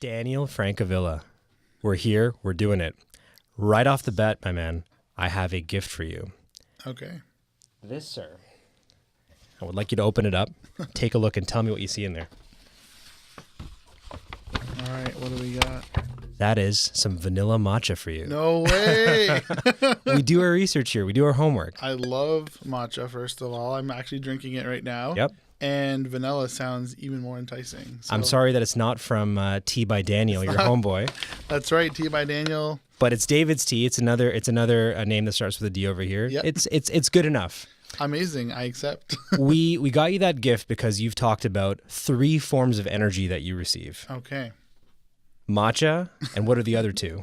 Daniel Francavilla. We're here. We're doing it. Right off the bat, my man, I have a gift for you. Okay. This, sir. I would like you to open it up, take a look, and tell me what you see in there. All right. What do we got? That is some vanilla matcha for you. No way. We do our research here. We do our homework. I love matcha, first of all. I'm actually drinking it right now. Yep. And vanilla sounds even more enticing. So. I'm sorry that it's not from Tea by Daniel, your homeboy. That's right, Tea by Daniel. But it's David's Tea. It's another name that starts with a D over here. Yep. It's good enough. Amazing. I accept. we got you that gift because you've talked about 3 forms of energy that you receive. Okay. Matcha, and what are the other 2?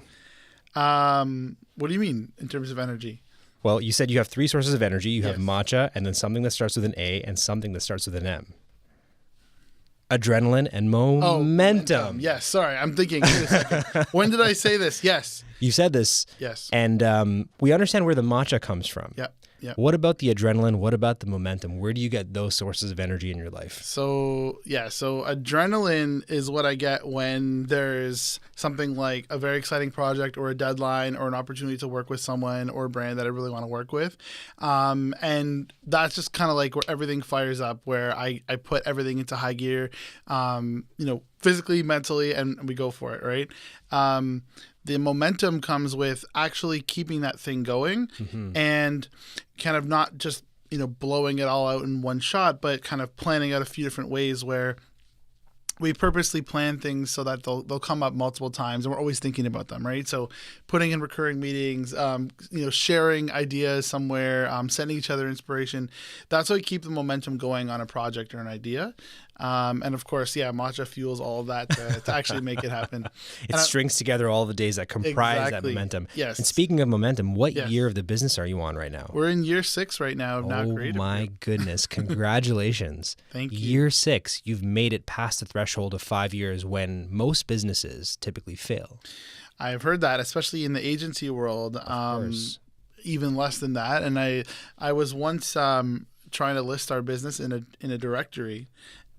What do you mean in terms of energy? Well, you said you have 3 sources of energy. You have Yes. matcha, and then something that starts with an A, and something that starts with an M. Adrenaline and momentum. Yes. Sorry. I'm thinking. Wait a second. When did I say this? Yes. You said this. Yes. And we understand where the matcha comes from. Yep. Yep. What about the adrenaline? What about the momentum? Where do you get those sources of energy in your life? So adrenaline is what I get when there's something like a very exciting project or a deadline or an opportunity to work with someone or a brand that I really want to work with. And that's just kind of like where everything fires up, where I put everything into high gear, physically, mentally, and we go for it, right? The momentum comes with actually keeping that thing going and kind of not just, blowing it all out in one shot, but kind of planning out a few different ways where we purposely plan things so that they'll come up multiple times and we're always thinking about them, right? So putting in recurring meetings, sharing ideas somewhere, sending each other inspiration. That's how we keep the momentum going on a project or an idea. And of course, matcha fuels all of that to actually make it happen. It strings together all the days that comprise that momentum. Yes. And speaking of momentum, what year of the business are you on right now? We're in year 6 right now of Now Creative. Oh my goodness. Congratulations. Thank you. Year 6, you've made it past the threshold of 5 years when most businesses typically fail. I've heard that, especially in the agency world. Of course. Even less than that. And I was once trying to list our business in a directory.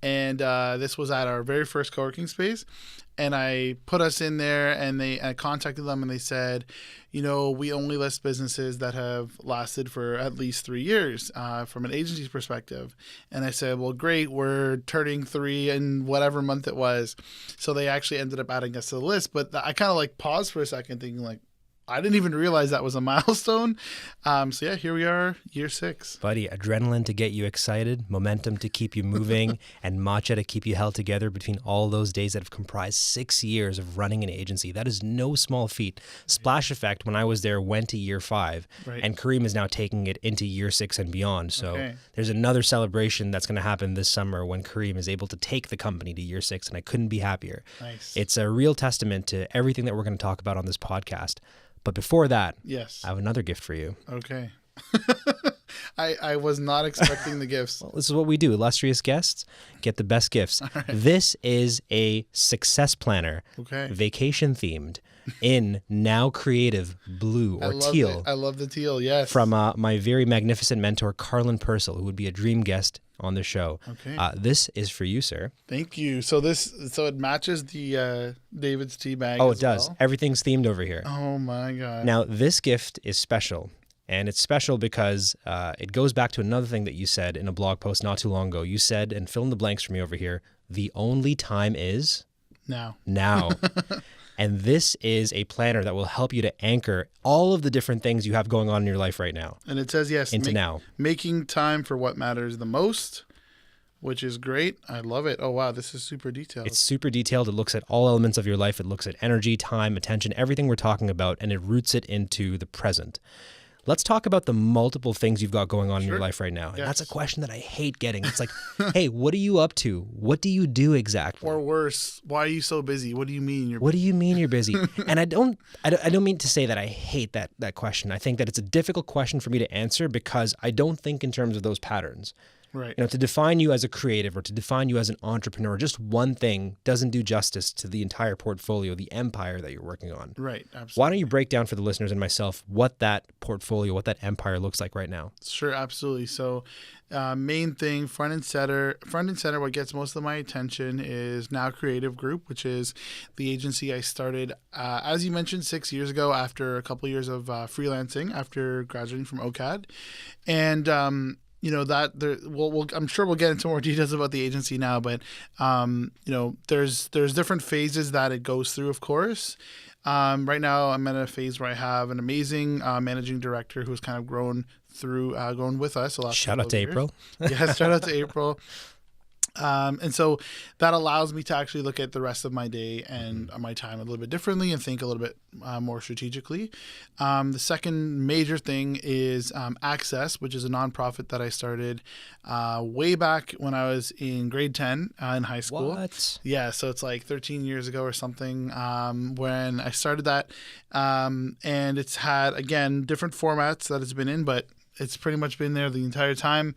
And this was at our very first co-working space. And I put us in there and I contacted them and they said, we only list businesses that have lasted for at least 3 years from an agency's perspective. And I said, well, great, we're turning 3 in whatever month it was. So they actually ended up adding us to the list. But I kind of paused for a second thinking I didn't even realize that was a milestone. Here we are, year 6. Buddy, adrenaline to get you excited, momentum to keep you moving, and matcha to keep you held together between all those days that have comprised 6 years of running an agency. That is no small feat. Splash Effect, when I was there, went to year 5, right. And Kareem is now taking it into year 6 and beyond. So There's another celebration that's going to happen this summer when Kareem is able to take the company to year 6, and I couldn't be happier. Nice. It's a real testament to everything that we're going to talk about on this podcast. But before that, yes, I have another gift for you. Okay. I was not expecting the gifts. Well, this is what we do. Illustrious guests get the best gifts. Right. This is a success planner, vacation themed, in Now Creative blue or teal. I love the teal, yes. From my very magnificent mentor, Carlin Purcell, who would be a dream guest on the show. Okay. This is for you, sir. Thank you. So it matches the David's tea bag. Oh, it does. Well. Everything's themed over here. Oh my God. Now, this gift is special. And it's special because it goes back to another thing that you said in a blog post not too long ago. You said, and fill in the blanks for me over here, the only time is now. And this is a planner that will help you to anchor all of the different things you have going on in your life right now. And it says, yes, into now. Making time for what matters the most, which is great. I love it. Oh, wow. This is super detailed. It's super detailed. It looks at all elements of your life. It looks at energy, time, attention, everything we're talking about, and it roots it into the present. Let's talk about the multiple things you've got going on in your life right now. And that's a question that I hate getting. It's like, hey, what are you up to? What do you do exactly? Or worse, why are you so busy? What do you mean you're busy? What do you mean you're busy? And I don't mean to say that I hate that question. I think that it's a difficult question for me to answer because I don't think in terms of those patterns. Right. You know, to define you as a creative or to define you as an entrepreneur, just one thing doesn't do justice to the entire portfolio, the empire that you're working on. Right. Absolutely. Why don't you break down for the listeners and myself what that portfolio, what that empire looks like right now? Sure, absolutely. So, main thing, front and center. What gets most of my attention is Now Creative Group, which is the agency I started, as you mentioned, 6 years ago after a couple of years of freelancing after graduating from OCAD, and you know that there. Well, I'm sure we'll get into more details about the agency now, but you know, there's different phases that it goes through, of course. Right now, I'm at a phase where I have an amazing managing director who's kind of grown through going with us. Shout out to April. Yes, shout out to April. And so that allows me to actually look at the rest of my day and my time a little bit differently and think a little bit more strategically. The second major thing is Access, which is a nonprofit that I started way back when I was in grade 10 in high school. What? Yeah, so it's like 13 years ago or something when I started that. And it's had, again, different formats that it's been in, but it's pretty much been there the entire time.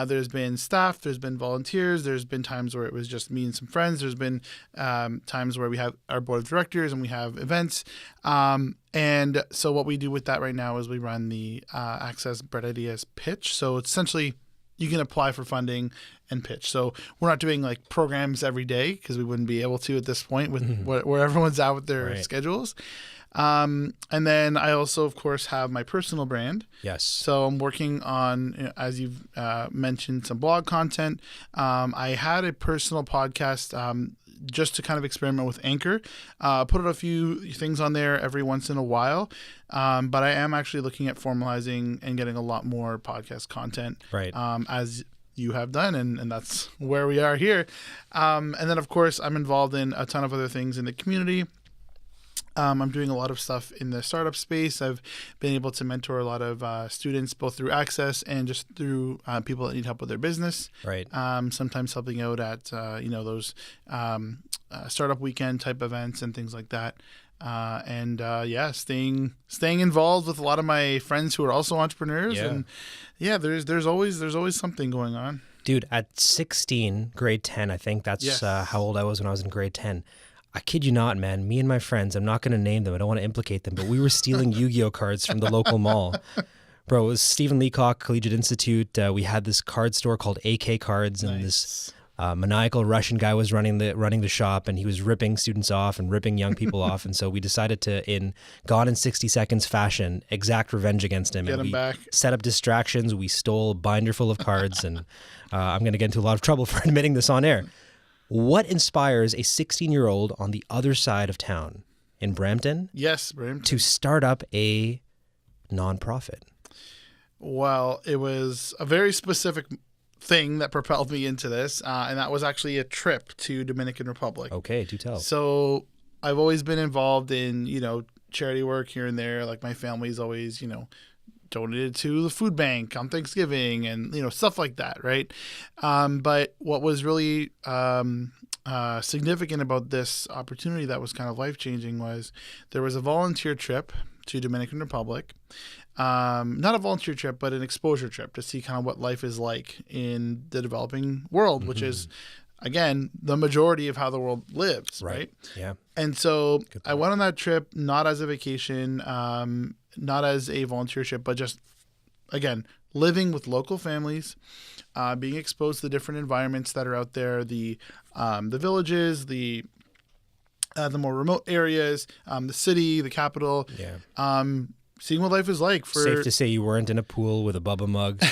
There's been staff, there's been volunteers, there's been times where it was just me and some friends. There's been times where we have our board of directors and we have events. And so what we do with that right now is we run the Access Bread Ideas pitch. So it's essentially you can apply for funding and pitch. So we're not doing like programs every day because we wouldn't be able to at this point with where everyone's at with their schedules. And then I also, of course, have my personal brand. Yes. So I'm working on, as you've mentioned, some blog content. I had a personal podcast just to kind of experiment with Anchor. Put out a few things on there every once in a while. But I am actually looking at formalizing and getting a lot more podcast content. Right. As you have done, and that's where we are here. And then, of course, I'm involved in a ton of other things in the community. I'm doing a lot of stuff in the startup space. I've been able to mentor a lot of students, both through Access and just through people that need help with their business. Right. Sometimes helping out at those startup weekend type events and things like that. Staying involved with a lot of my friends who are also entrepreneurs. Yeah. And yeah, there's always something going on. Dude, at 16, grade 10, I think that's how old I was when I was in grade 10. I kid you not, man. Me and my friends, I'm not going to name them. I don't want to implicate them, but we were stealing Yu-Gi-Oh cards from the local mall. Bro, it was Stephen Leacock Collegiate Institute. We had this card store called AK Cards, and this maniacal Russian guy was running the shop, and he was ripping students off and ripping young people off. And so we decided to, in Gone in 60 Seconds fashion, exact revenge against him. Get and him we back. Set up distractions. We stole a binder full of cards, and I'm going to get into a lot of trouble for admitting this on air. What inspires a 16-year-old on the other side of town in Brampton? Yes, Brampton. To start up a nonprofit? Well, it was a very specific thing that propelled me into this, and that was actually a trip to Dominican Republic. Okay, do tell. So I've always been involved in, charity work here and there. Like my family's always, donated to the food bank on Thanksgiving and, stuff like that, right? But what was really significant about this opportunity that was kind of life-changing was there was a volunteer trip to Dominican Republic. Not a volunteer trip, but an exposure trip to see kind of what life is like in the developing world, which is, again, the majority of how the world lives, right? Yeah. And so I went on that trip not as a vacation, not as a volunteer trip, but just, again, living with local families, being exposed to the different environments that are out there, the villages, the more remote areas, the city, the capital. Yeah. Seeing what life is like. Safe to say you weren't in a pool with a Bubba mug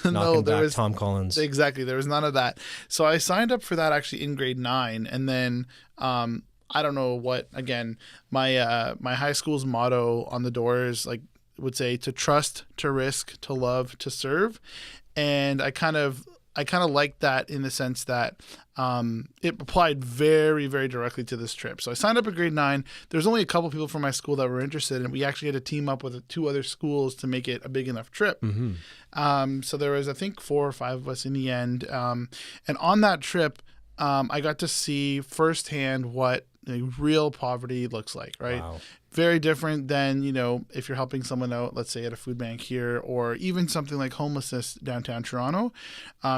knocking back Tom Collins. Exactly. There was none of that. So I signed up for that actually in grade 9. And then I don't know what, again, my high school's motto on the doors would say to trust, to risk, to love, to serve. And I kind of liked that in the sense that it applied very, very directly to this trip. So I signed up at grade 9. There's only a couple people from my school that were interested, and we actually had to team up with 2 other schools to make it a big enough trip. Mm-hmm. So there was, I think, 4 or 5 of us in the end. And on that trip, I got to see firsthand what real poverty looks like, right? Wow. Very different than, if you're helping someone out, let's say at a food bank here, or even something like homelessness downtown Toronto.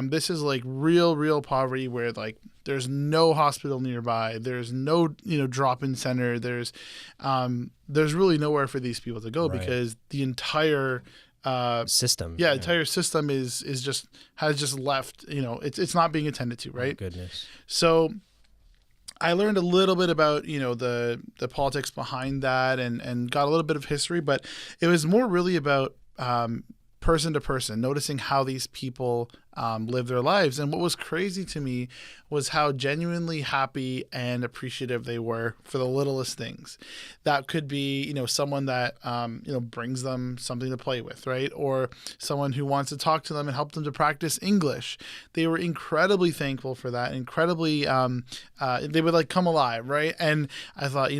This is like real poverty where like there's no hospital nearby. There's no, drop-in center. There's really nowhere for these people to go because the entire system. Yeah, the entire system has just left, it's not being attended to, right? Oh, goodness. So I learned a little bit about, the politics behind that and got a little bit of history, but it was more really about person to person, noticing how these people live their lives. And what was crazy to me was how genuinely happy and appreciative they were for the littlest things. That could be, someone that, brings them something to play with, right? Or someone who wants to talk to them and help them to practice English. They were incredibly thankful for that, incredibly, they would like come alive, right? And I thought,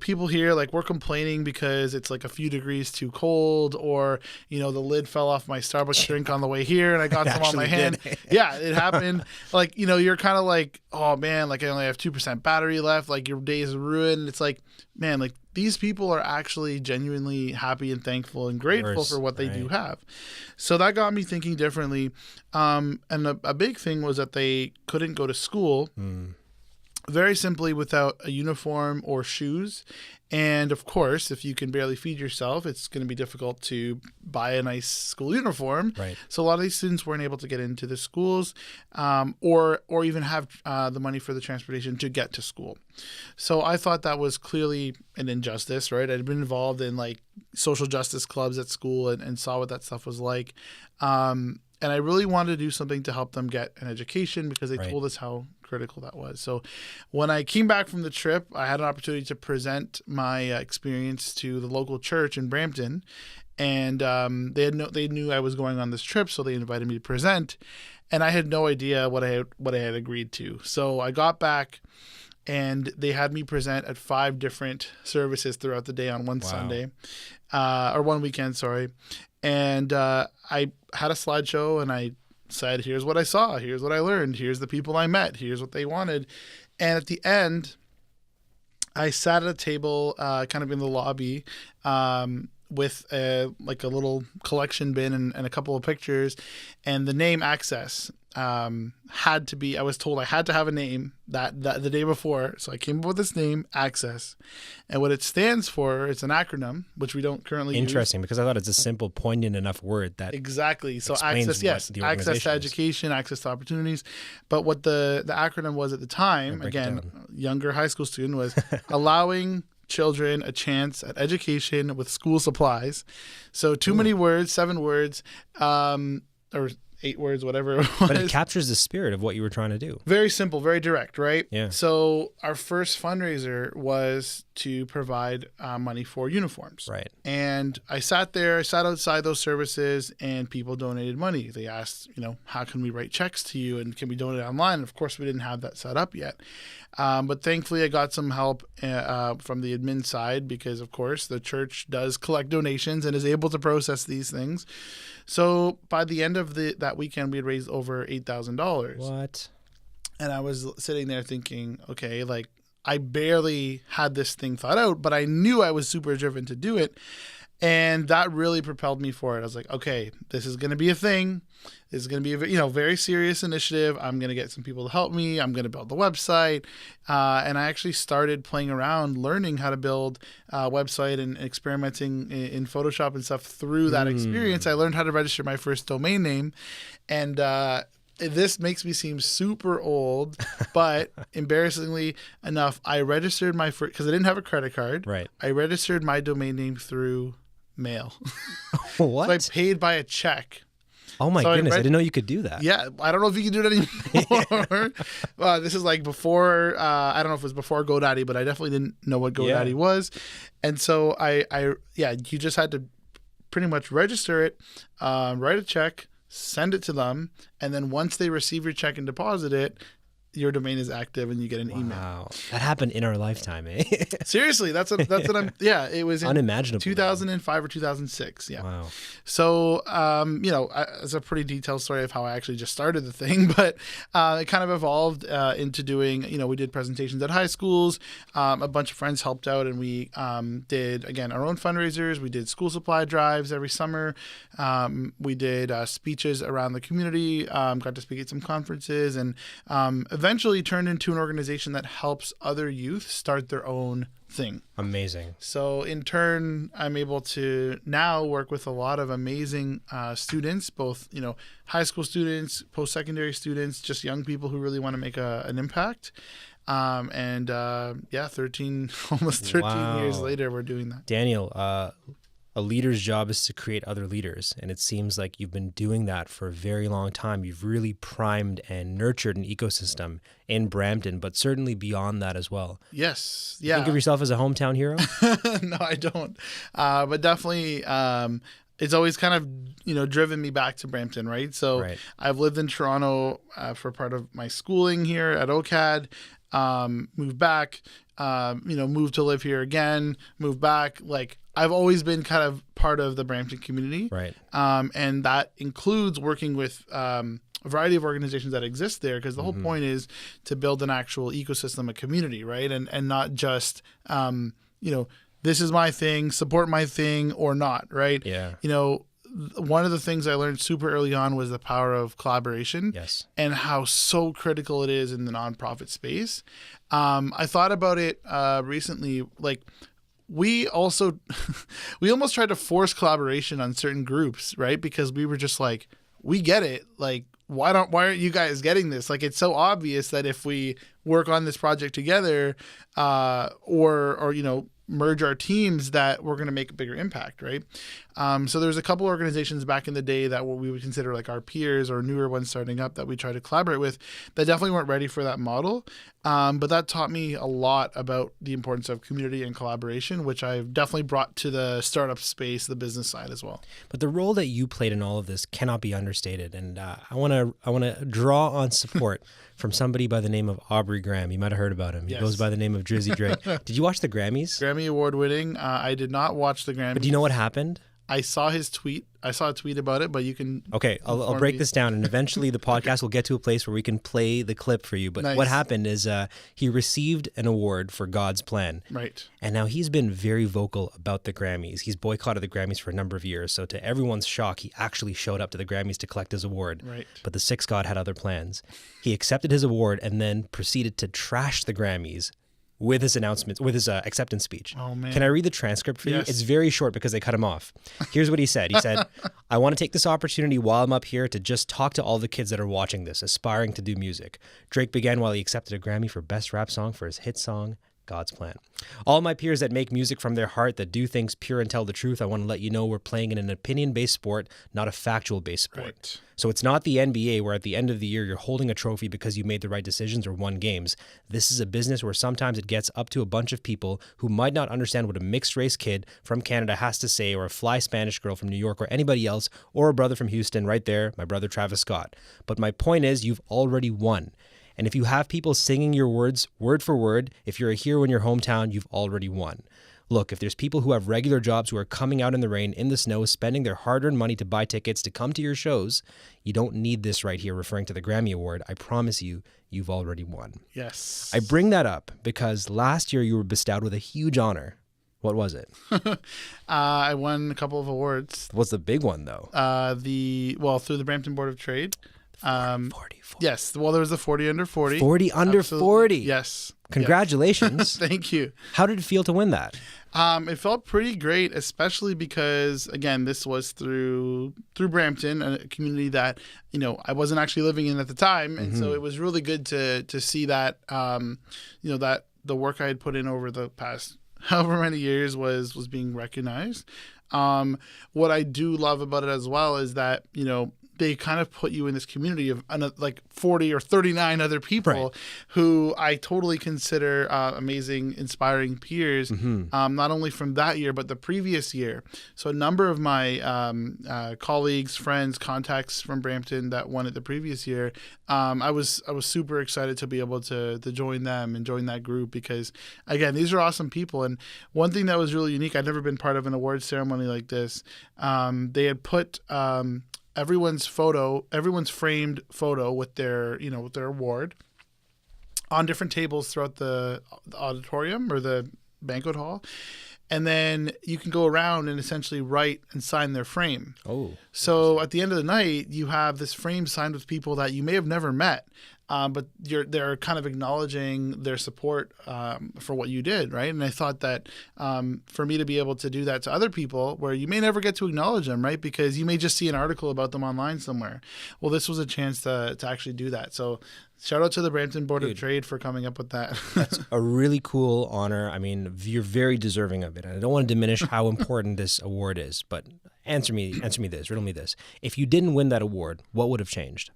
people here, like, we're complaining because it's like a few degrees too cold, or, the lid fell off my Starbucks drink on the way here and I got some on my hand. Yeah, it happened. Like, you're kind of like, oh man, like I only have 2% battery left. Like your day is ruined. It's like, man, like these people are actually genuinely happy and thankful and grateful for what they do have. So that got me thinking differently. And a big thing was that they couldn't go to school. Very simply without a uniform or shoes. And of course, if you can barely feed yourself, it's going to be difficult to buy a nice school uniform. Right. So a lot of these students weren't able to get into the schools or even have the money for the transportation to get to school. So I thought that was clearly an injustice, right? I'd been involved in like social justice clubs at school and saw what that stuff was like. And I really wanted to do something to help them get an education because they told us how critical that was. So when I came back from the trip, I had an opportunity to present my experience to the local church in Brampton. And they knew I was going on this trip, so they invited me to present. And I had no idea what I had agreed to. So I got back and they had me present at 5 different services throughout the day on one Sunday, or one weekend, sorry. And I had a slideshow and I said, here's what I saw, here's what I learned, here's the people I met, here's what they wanted. And at the end, I sat at a table kind of in the lobby with a little collection bin and a couple of pictures, and the name Access had to be, I was told I had to have a name that the day before. So I came up with this name, Access. And what it stands for, it's an acronym, which we don't currently use. Interesting, because I thought it's a simple, poignant enough word that exactly. So access, yes, access to education, access to opportunities. But what the acronym was at the time, again, younger high school student, was allowing children a chance at education with school supplies. So too many words, 7 words, or 8 words, whatever it was. But it captures the spirit of what you were trying to do. Very simple, very direct, right? Yeah. So our first fundraiser was to provide money for uniforms. Right. And I sat outside those services, and people donated money. They asked, how can we write checks to you, and can we donate online? And of course, we didn't have that set up yet. But thankfully, I got some help from the admin side because, of course, the church does collect donations and is able to process these things. So by the end of that weekend, we had raised over $8,000. What? And I was sitting there thinking, okay, like I barely had this thing thought out, but I knew I was super driven to do it. And that really propelled me forward. I was like, okay, this is going to be a thing. This is going to be a very serious initiative. I'm going to get some people to help me. I'm going to build the website. And I actually started playing around, learning how to build a website and experimenting in Photoshop and stuff through that experience. I learned how to register my first domain name. And this makes me seem super old, but embarrassingly enough, I registered my first, because I didn't have a credit card. Right. I registered my domain name through mail. What? So I paid by a check. Oh my goodness, I didn't know you could do that. Yeah, I don't know if you can do it anymore. This is like before, I don't know if it was before GoDaddy, but I definitely didn't know what GoDaddy was. And so you just had to pretty much register it, write a check, send it to them, and then once they receive your check and deposit it, your domain is active and you get an email. Wow. That happened in our lifetime, eh? Seriously, that's what I'm, yeah, it was in unimaginable. 2005 or 2006. Yeah. Wow. So, it's a pretty detailed story of how I actually just started the thing, but it kind of evolved into doing, we did presentations at high schools. A bunch of friends helped out, and we did, again, our own fundraisers. We did school supply drives every summer. We did speeches around the community, got to speak at some conferences, and eventually turned into an organization that helps other youth start their own thing. Amazing. So in turn, I'm able to now work with a lot of amazing students, both, high school students, post-secondary students, just young people who really want to make an impact. 13 years later, we're doing that. Daniel, a leader's job is to create other leaders. And it seems like you've been doing that for a very long time. You've really primed and nurtured an ecosystem in Brampton, but certainly beyond that as well. Yes. Yeah. Think of yourself as a hometown hero? No, I don't. But definitely, it's always kind of, driven me back to Brampton, right? So right. I've lived in Toronto for part of my schooling here at OCAD, moved back, moved to live here again, moved back. Like, I've always been kind of part of the Brampton community. Right. And that includes working with a variety of organizations that exist there, because the whole point is to build an actual ecosystem, a community, right? And not just, this is my thing, support my thing or not, right? Yeah. One of the things I learned super early on was the power of collaboration. Yes. And how so critical it is in the nonprofit space. I thought about it recently, like, we almost tried to force collaboration on certain groups, right? Because we were just like, we get it. Like, why aren't you guys getting this? Like, it's so obvious that if we work on this project together, or merge our teams, that we're going to make a bigger impact, right? So there's a couple organizations back in the day that what we would consider like our peers or newer ones starting up that we try to collaborate with that definitely weren't ready for that model. But that taught me a lot about the importance of community and collaboration, which I've definitely brought to the startup space, the business side as well. But the role that you played in all of this cannot be understated. And I want to draw on support from somebody by the name of Aubrey Graham. You might have heard about him. He goes by the name of Drizzy Drake. Did you watch the Grammys? Grammy Award winning. I did not watch the Grammys. But do you know what happened? I saw his tweet. I saw a tweet about it, but you can... Okay, I'll break this down, and eventually the podcast will get to a place where we can play the clip for you. But What happened is he received an award for God's Plan. Right. And now he's been very vocal about the Grammys. He's boycotted the Grammys for a number of years. So to everyone's shock, he actually showed up to the Grammys to collect his award. Right. But the Sixth God had other plans. He accepted his award and then proceeded to trash the Grammys with his announcements, with his acceptance speech. Oh, man. Can I read the transcript for you? Yes. It's very short because they cut him off. Here's what he said. He said, I want to take this opportunity while I'm up here to just talk to all the kids that are watching this, aspiring to do music. Drake began while he accepted a Grammy for Best Rap Song for his hit song, God's Plan. All my peers that make music from their heart, that do things pure and tell the truth, I want to let you know we're playing in an opinion-based sport, not a factual-based sport. Right. So it's not the NBA where at the end of the year you're holding a trophy because you made the right decisions or won games. This is a business where sometimes it gets up to a bunch of people who might not understand what a mixed-race kid from Canada has to say, or a fly Spanish girl from New York, or anybody else, or a brother from Houston right there, my brother Travis Scott. But my point is, you've already won. And if you have people singing your words word for word, if you're a hero in your hometown, you've already won. Look, if there's people who have regular jobs who are coming out in the rain, in the snow, spending their hard-earned money to buy tickets to come to your shows, you don't need this right here referring to the Grammy Award. I promise you, you've already won. Yes. I bring that up because last year you were bestowed with a huge honor. What was it? I won a couple of awards. What's the big one, though? Through the Brampton Board of Trade. 40. Yes. Well, there was the 40 under 40. 40 under Absolutely. 40. Yes. Congratulations. Thank you. How did it feel to win that? It felt pretty great, especially because, again, this was through Brampton, a community that, I wasn't actually living in at the time. And so it was really good to see that, that the work I had put in over the past however many years was being recognized. What I do love about it as well is that, they kind of put you in this community of like 40 or 39 other people who I totally consider amazing, inspiring peers, not only from that year, but the previous year. So a number of my colleagues, friends, contacts from Brampton that won it the previous year, I was super excited to be able to join them and join that group because, again, these are awesome people. And one thing that was really unique, I'd never been part of an awards ceremony like this. They had put everyone's framed photo with their award on different tables throughout the auditorium or the banquet hall. And then you can go around and essentially write and sign their frame. Oh. So at the end of the night, you have this frame signed with people that you may have never met. But they're kind of acknowledging their support for what you did, right? And I thought that for me to be able to do that to other people where you may never get to acknowledge them, right? Because you may just see an article about them online somewhere. Well, this was a chance to actually do that. So shout out to the Brampton Board of Trade for coming up with that. That's a really cool honor. I mean, you're very deserving of it. And I don't want to diminish how important this award is, but answer me this, riddle me this. If you didn't win that award, what would have changed?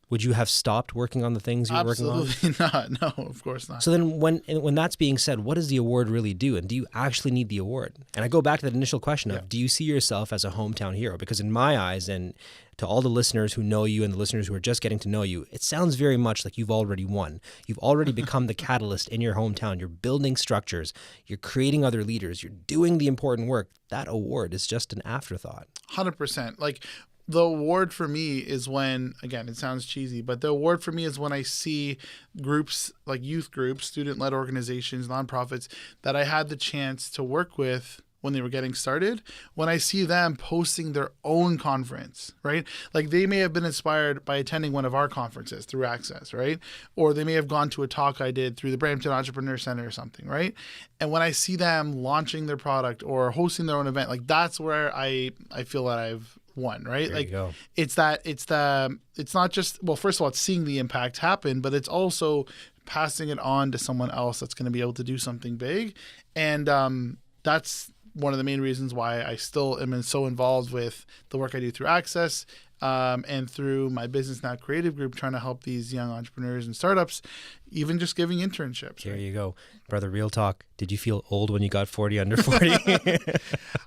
Would you have stopped working on the things you were working on? Absolutely not. No, of course not. So then when that's being said, what does the award really do? And do you actually need the award? And I go back to that initial question of, do you see yourself as a hometown hero? Because in my eyes, and to all the listeners who know you and the listeners who are just getting to know you, it sounds very much like you've already won. You've already become the catalyst in your hometown. You're building structures. You're creating other leaders. You're doing the important work. That award is just an afterthought. 100%. Like, the award for me is when, again, it sounds cheesy, but the award for me is when I see groups like youth groups, student-led organizations, nonprofits that I had the chance to work with when they were getting started, when I see them posting their own conference, right? Like they may have been inspired by attending one of our conferences through Access, right? Or they may have gone to a talk I did through the Brampton Entrepreneur Center or something, right? And when I see them launching their product or hosting their own event, like that's where I feel that I've won, right? There like you go. it's not just, well, first of all, it's seeing the impact happen, but it's also passing it on to someone else that's going to be able to do something big. And that's one of the main reasons why I still am so involved with the work I do through Access and through my Business Now Creative Group, trying to help these young entrepreneurs and startups, even just giving internships. There you go. Brother, real talk. Did you feel old when you got 40 under 40?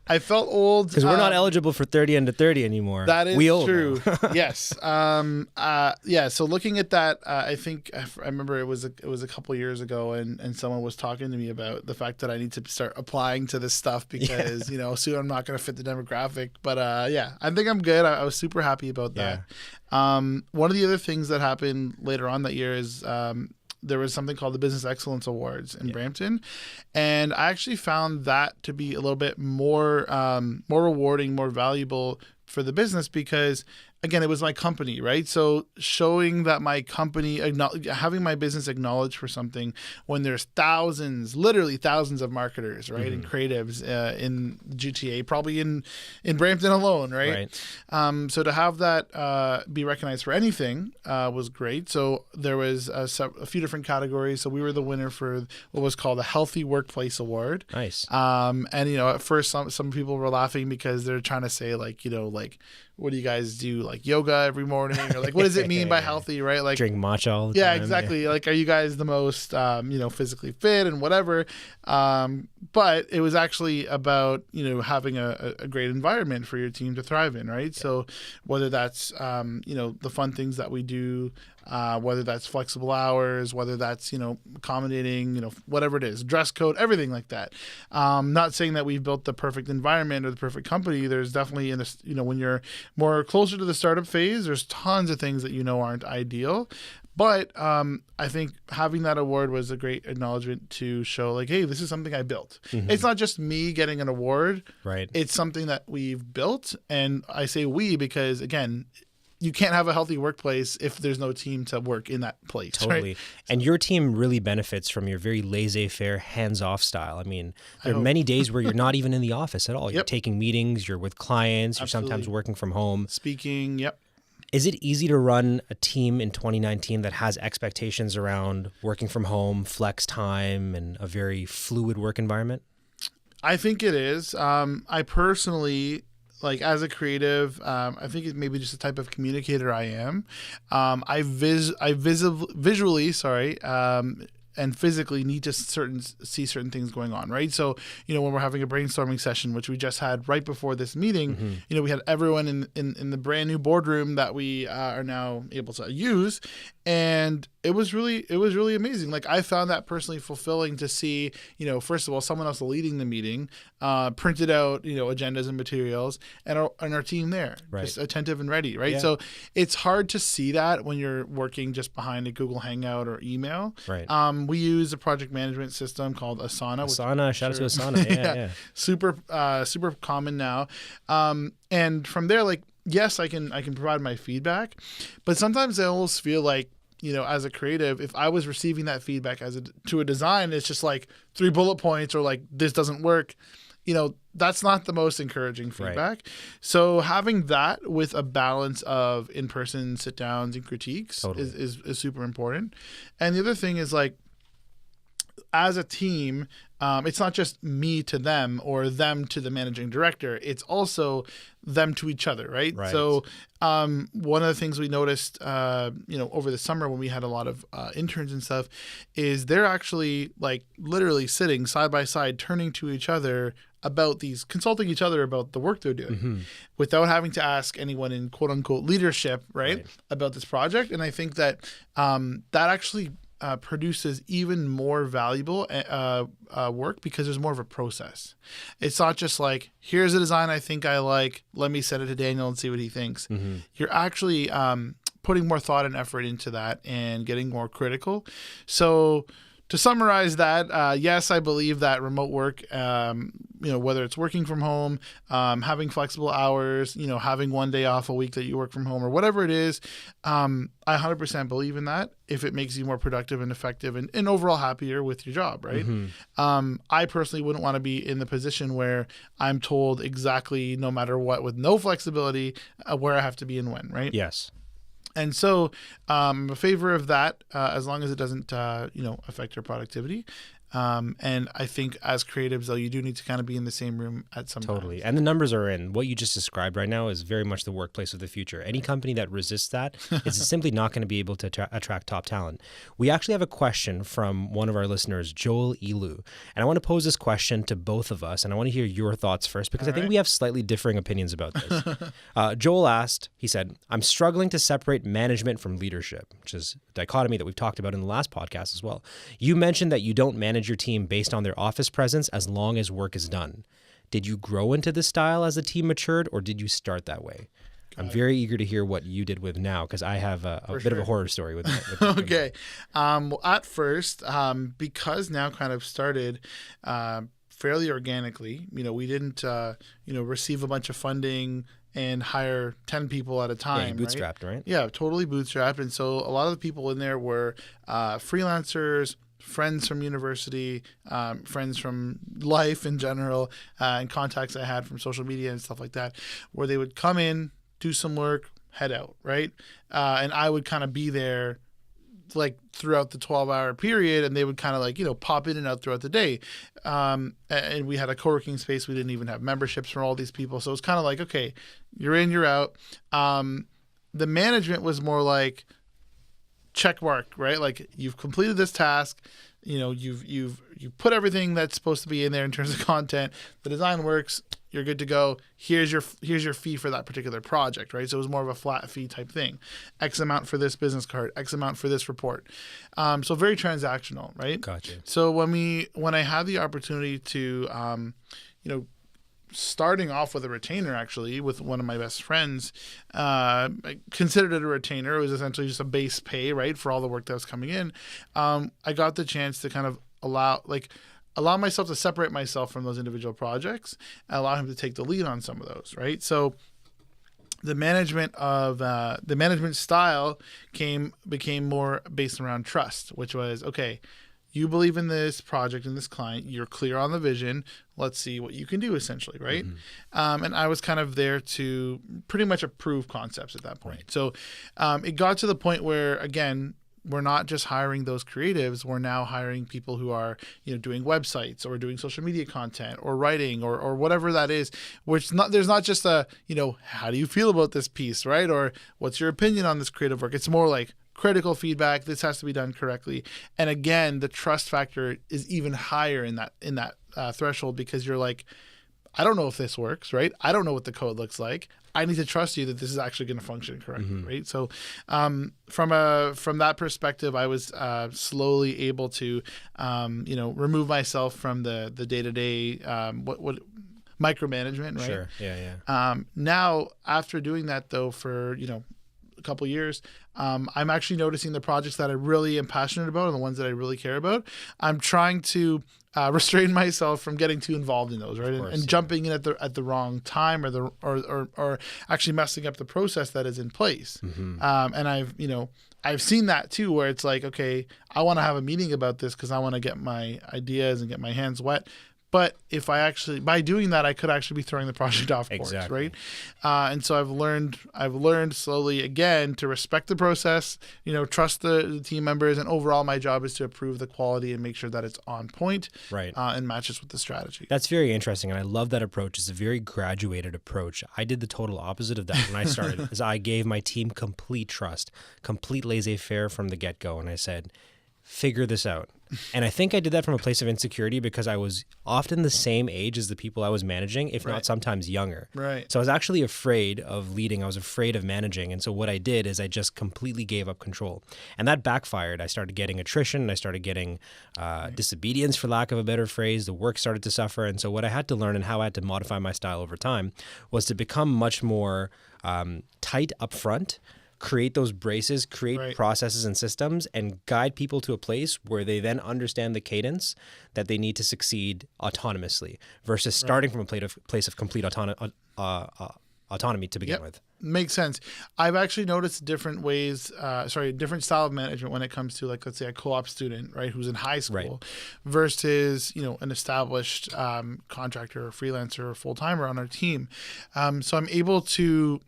I felt old. Because we're not eligible for 30 under 30 anymore. That is true. Yes. Yeah. So looking at that, I think I remember it was a couple years ago, and someone was talking to me about the fact that I need to start applying to this stuff because soon I'm not going to fit the demographic. But yeah, I think I'm good. I was super happy about that. One of the other things that happened later on that year is there was something called the Business Excellence Awards in Brampton. And I actually found that to be a little bit more rewarding, more valuable for the business because, again, it was my company, right? So showing that my company, having my business acknowledged for something when there's literally thousands of marketers, right, and creatives in GTA, probably in Brampton alone, right? So to have that be recognized for anything was great. So there was a few different categories. So we were the winner for what was called a Healthy Workplace Award. Nice. And at first some people were laughing because they're trying to say like what do you guys do, like yoga every morning, or like what does it mean by healthy, right? Like drink matcha all the time. Yeah, exactly. Like, are you guys the most physically fit and whatever? But it was actually about having a great environment for your team to thrive in, right? So whether that's the fun things that we do, whether that's flexible hours, whether that's accommodating, whatever it is, dress code, everything like that. Not saying that we've built the perfect environment or the perfect company. There's definitely in this, when you're more closer to the startup phase, there's tons of things that aren't ideal. But I think having that award was a great acknowledgement to show like, hey, this is something I built. It's not just me getting an award. Right. It's something that we've built. And I say we because, again, you can't have a healthy workplace if there's no team to work in that place. Totally. Right? And your team really benefits from your very laissez-faire, hands-off style. I mean, there are many days where you're not even in the office at all. You're taking meetings, you're with clients, you're sometimes working from home. Speaking, yep. Is it easy to run a team in 2019 that has expectations around working from home, flex time, and a very fluid work environment? I think it is. I personally like as a creative, I think it may be just the type of communicator I am. I visually, and physically need to see certain things going on, right? So, when we're having a brainstorming session, which we just had right before this meeting, we had everyone in the brand new boardroom that we are now able to use. And it was really amazing. Like, I found that personally fulfilling to see, first of all, someone else leading the meeting, printed out, agendas and materials, and our team there, just attentive and ready, right? Yeah. So it's hard to see that when you're working just behind a Google Hangout or email. Right. We use a project management system called Asana. Shout out to Asana. Yeah. Super common now. And from there, like, yes, I can provide my feedback, but sometimes I almost feel like, as a creative, if I was receiving that feedback to a design, it's just like 3 bullet points or like, this doesn't work. That's not the most encouraging feedback. Right. So having that with a balance of in-person sit downs and critiques is super important. And the other thing is, like, as a team, it's not just me to them or them to the managing director. It's also them to each other, right? So one of the things we noticed, over the summer when we had a lot of interns and stuff, is they're actually, like, literally sitting side by side, turning to each other consulting each other about the work they're doing without having to ask anyone in quote unquote leadership, right, about this project. And I think that that actually produces even more valuable work because there's more of a process. It's not just like, here's a design I think I like, let me send it to Daniel and see what he thinks. You're actually putting more thought and effort into that and getting more critical. So to summarize that, yes, I believe that remote work, whether it's working from home, having flexible hours, having one day off a week that you work from home or whatever it is, I 100% believe in that if it makes you more productive and effective and overall happier with your job, right? I personally wouldn't want to be in the position where I'm told exactly, no matter what, with no flexibility, where I have to be and when, right? Yes. And so I'm a favor of that as long as it doesn't, affect your productivity. And I think as creatives, though, you do need to kind of be in the same room at some point. Totally. And the numbers are in. What you just described right now is very much the workplace of the future. Any company that resists that is simply not going to be able to attract top talent. We actually have a question from one of our listeners, Joel Elu. And I want to pose this question to both of us. And I want to hear your thoughts first, because I think we have slightly differing opinions about this. Joel asked, he said, I'm struggling to separate management from leadership, which is a dichotomy that we've talked about in the last podcast as well. You mentioned that you don't manage your team based on their office presence as long as work is done. Did you grow into this style as the team matured, or did you start that way? I'm very eager to hear what you did with now, because I have a bit of a horror story with that. Okay. Well, at first, because now kind of started fairly organically, we didn't, receive a bunch of funding and hire 10 people at a time. Yeah, bootstrapped, right? Yeah, totally bootstrapped. And so a lot of the people in there were freelancers, friends from university, friends from life in general, and contacts I had from social media and stuff like that, where they would come in, do some work, head out, right? And I would kind of be there like throughout the 12-hour period, and they would kind of like, pop in and out throughout the day. And we had a co-working space. We didn't even have memberships for all these people. So it's kind of like, okay, you're in, you're out. The management was more like check mark, right? Like, you've completed this task, you've put everything that's supposed to be in there in terms of content. The design works. You're good to go. Here's your fee for that particular project, right? So it was more of a flat fee type thing. X amount for this business card, X amount for this report. So very transactional, right? Gotcha. So when I had the opportunity to, starting off with a retainer, actually, with one of my best friends, I considered it a retainer. It was essentially just a base pay, right, for all the work that was coming in. I got the chance to kind of allow myself to separate myself from those individual projects and allow him to take the lead on some of those, right? So the management style became more based around trust, which was, okay, you believe in this project and this client, you're clear on the vision, let's see what you can do, essentially, right? And I was kind of there to pretty much approve concepts at that point. So it got to the point where, again, we're not just hiring those creatives. We're now hiring people who are, doing websites or doing social media content or writing or whatever that is, there's not just a, how do you feel about this piece, right? Or what's your opinion on this creative work? It's more like critical feedback. This has to be done correctly. And again, the trust factor is even higher in that threshold, because you're like, I don't know if this works, right? I don't know what the code looks like. I need to trust you that this is actually going to function correctly, right? So from that perspective, I was slowly able to, remove myself from the day-to-day what micromanagement, right? Sure, yeah. Now, after doing that, though, for, a couple years, I'm actually noticing the projects that I really am passionate about and the ones that I really care about. I'm trying to restrain myself from getting too involved in those, right? And jumping in at the wrong time or actually messing up the process that is in place. And I've seen that too, where it's like, okay, I want to have a meeting about this because I want to get my ideas and get my hands wet. But if by doing that, I could actually be throwing the project off course, right? And so I've learned slowly again to respect the process, trust the team members, and overall my job is to improve the quality and make sure that it's on point, right, and matches with the strategy. That's very interesting, and I love that approach. It's a very graduated approach. I did the total opposite of that when I started, is I gave my team complete trust, complete laissez-faire from the get-go, and I said, figure this out. And I think I did that from a place of insecurity because I was often the same age as the people I was managing, if not sometimes younger. Right. So I was actually afraid of leading. I was afraid of managing. And so what I did is I just completely gave up control. And that backfired. I started getting attrition. I started getting disobedience, for lack of a better phrase. The work started to suffer. And so what I had to learn and how I had to modify my style over time was to become much more tight up front, create those braces, create processes and systems, and guide people to a place where they then understand the cadence that they need to succeed autonomously versus starting from a place of complete autonomy to begin with. Makes sense. I've actually noticed different different style of management when it comes to, like, let's say a co-op student, right, who's in high school versus, an established contractor or freelancer or full-timer on our team. So I'm able to,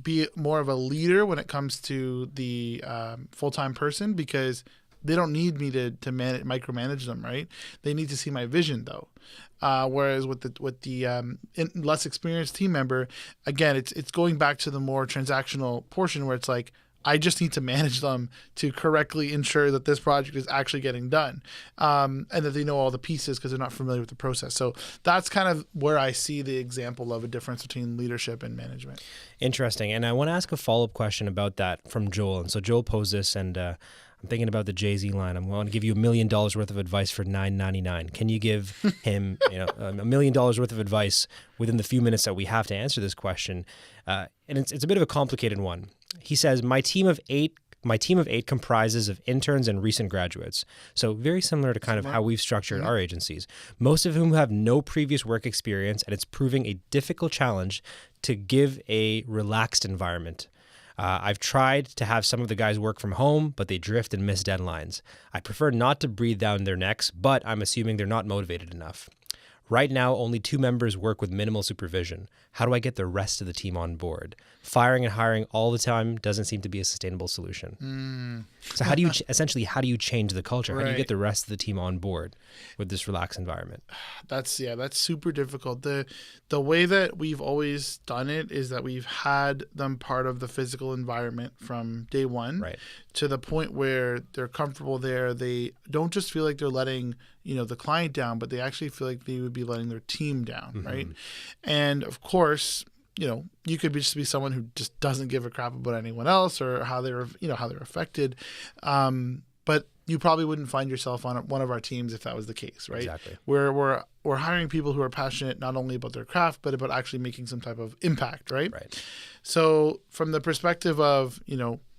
be more of a leader when it comes to the full-time person, because they don't need me to micromanage them, right? They need to see my vision, though. Whereas with the less experienced team member, again, it's going back to the more transactional portion where it's like, I just need to manage them to correctly ensure that this project is actually getting done, and that they know all the pieces because they're not familiar with the process. So that's kind of where I see the example of a difference between leadership and management. Interesting. And I want to ask a follow-up question about that from Joel. And so Joel posed this, and I'm thinking about the Jay-Z line. I'm going to give you $1 million worth of advice for $9.99. Can you give him $1 million worth of advice within the few minutes that we have to answer this question? And it's a bit of a complicated one. He says, my team of eight comprises of interns and recent graduates. So very similar to kind of how we've structured our agencies, most of whom have no previous work experience, and it's proving a difficult challenge to give a relaxed environment. I've tried to have some of the guys work from home, but they drift and miss deadlines. I prefer not to breathe down their necks, but I'm assuming they're not motivated enough. Right now, only 2 members work with minimal supervision. How do I get the rest of the team on board? Firing and hiring all the time doesn't seem to be a sustainable solution. So how do you change the culture? How do you get the rest of the team on board with this relaxed environment? That's super difficult. The way that we've always done it is that we've had them part of the physical environment from day one, to the point where they're comfortable there. They don't just feel like they're letting the client down, but they actually feel like they would be letting their team down, right? And of course, you could just be someone who just doesn't give a crap about anyone else or how they're affected. But you probably wouldn't find yourself on one of our teams if that was the case, right? Exactly. We're hiring people who are passionate not only about their craft, but about actually making some type of impact, right? So from the perspective of,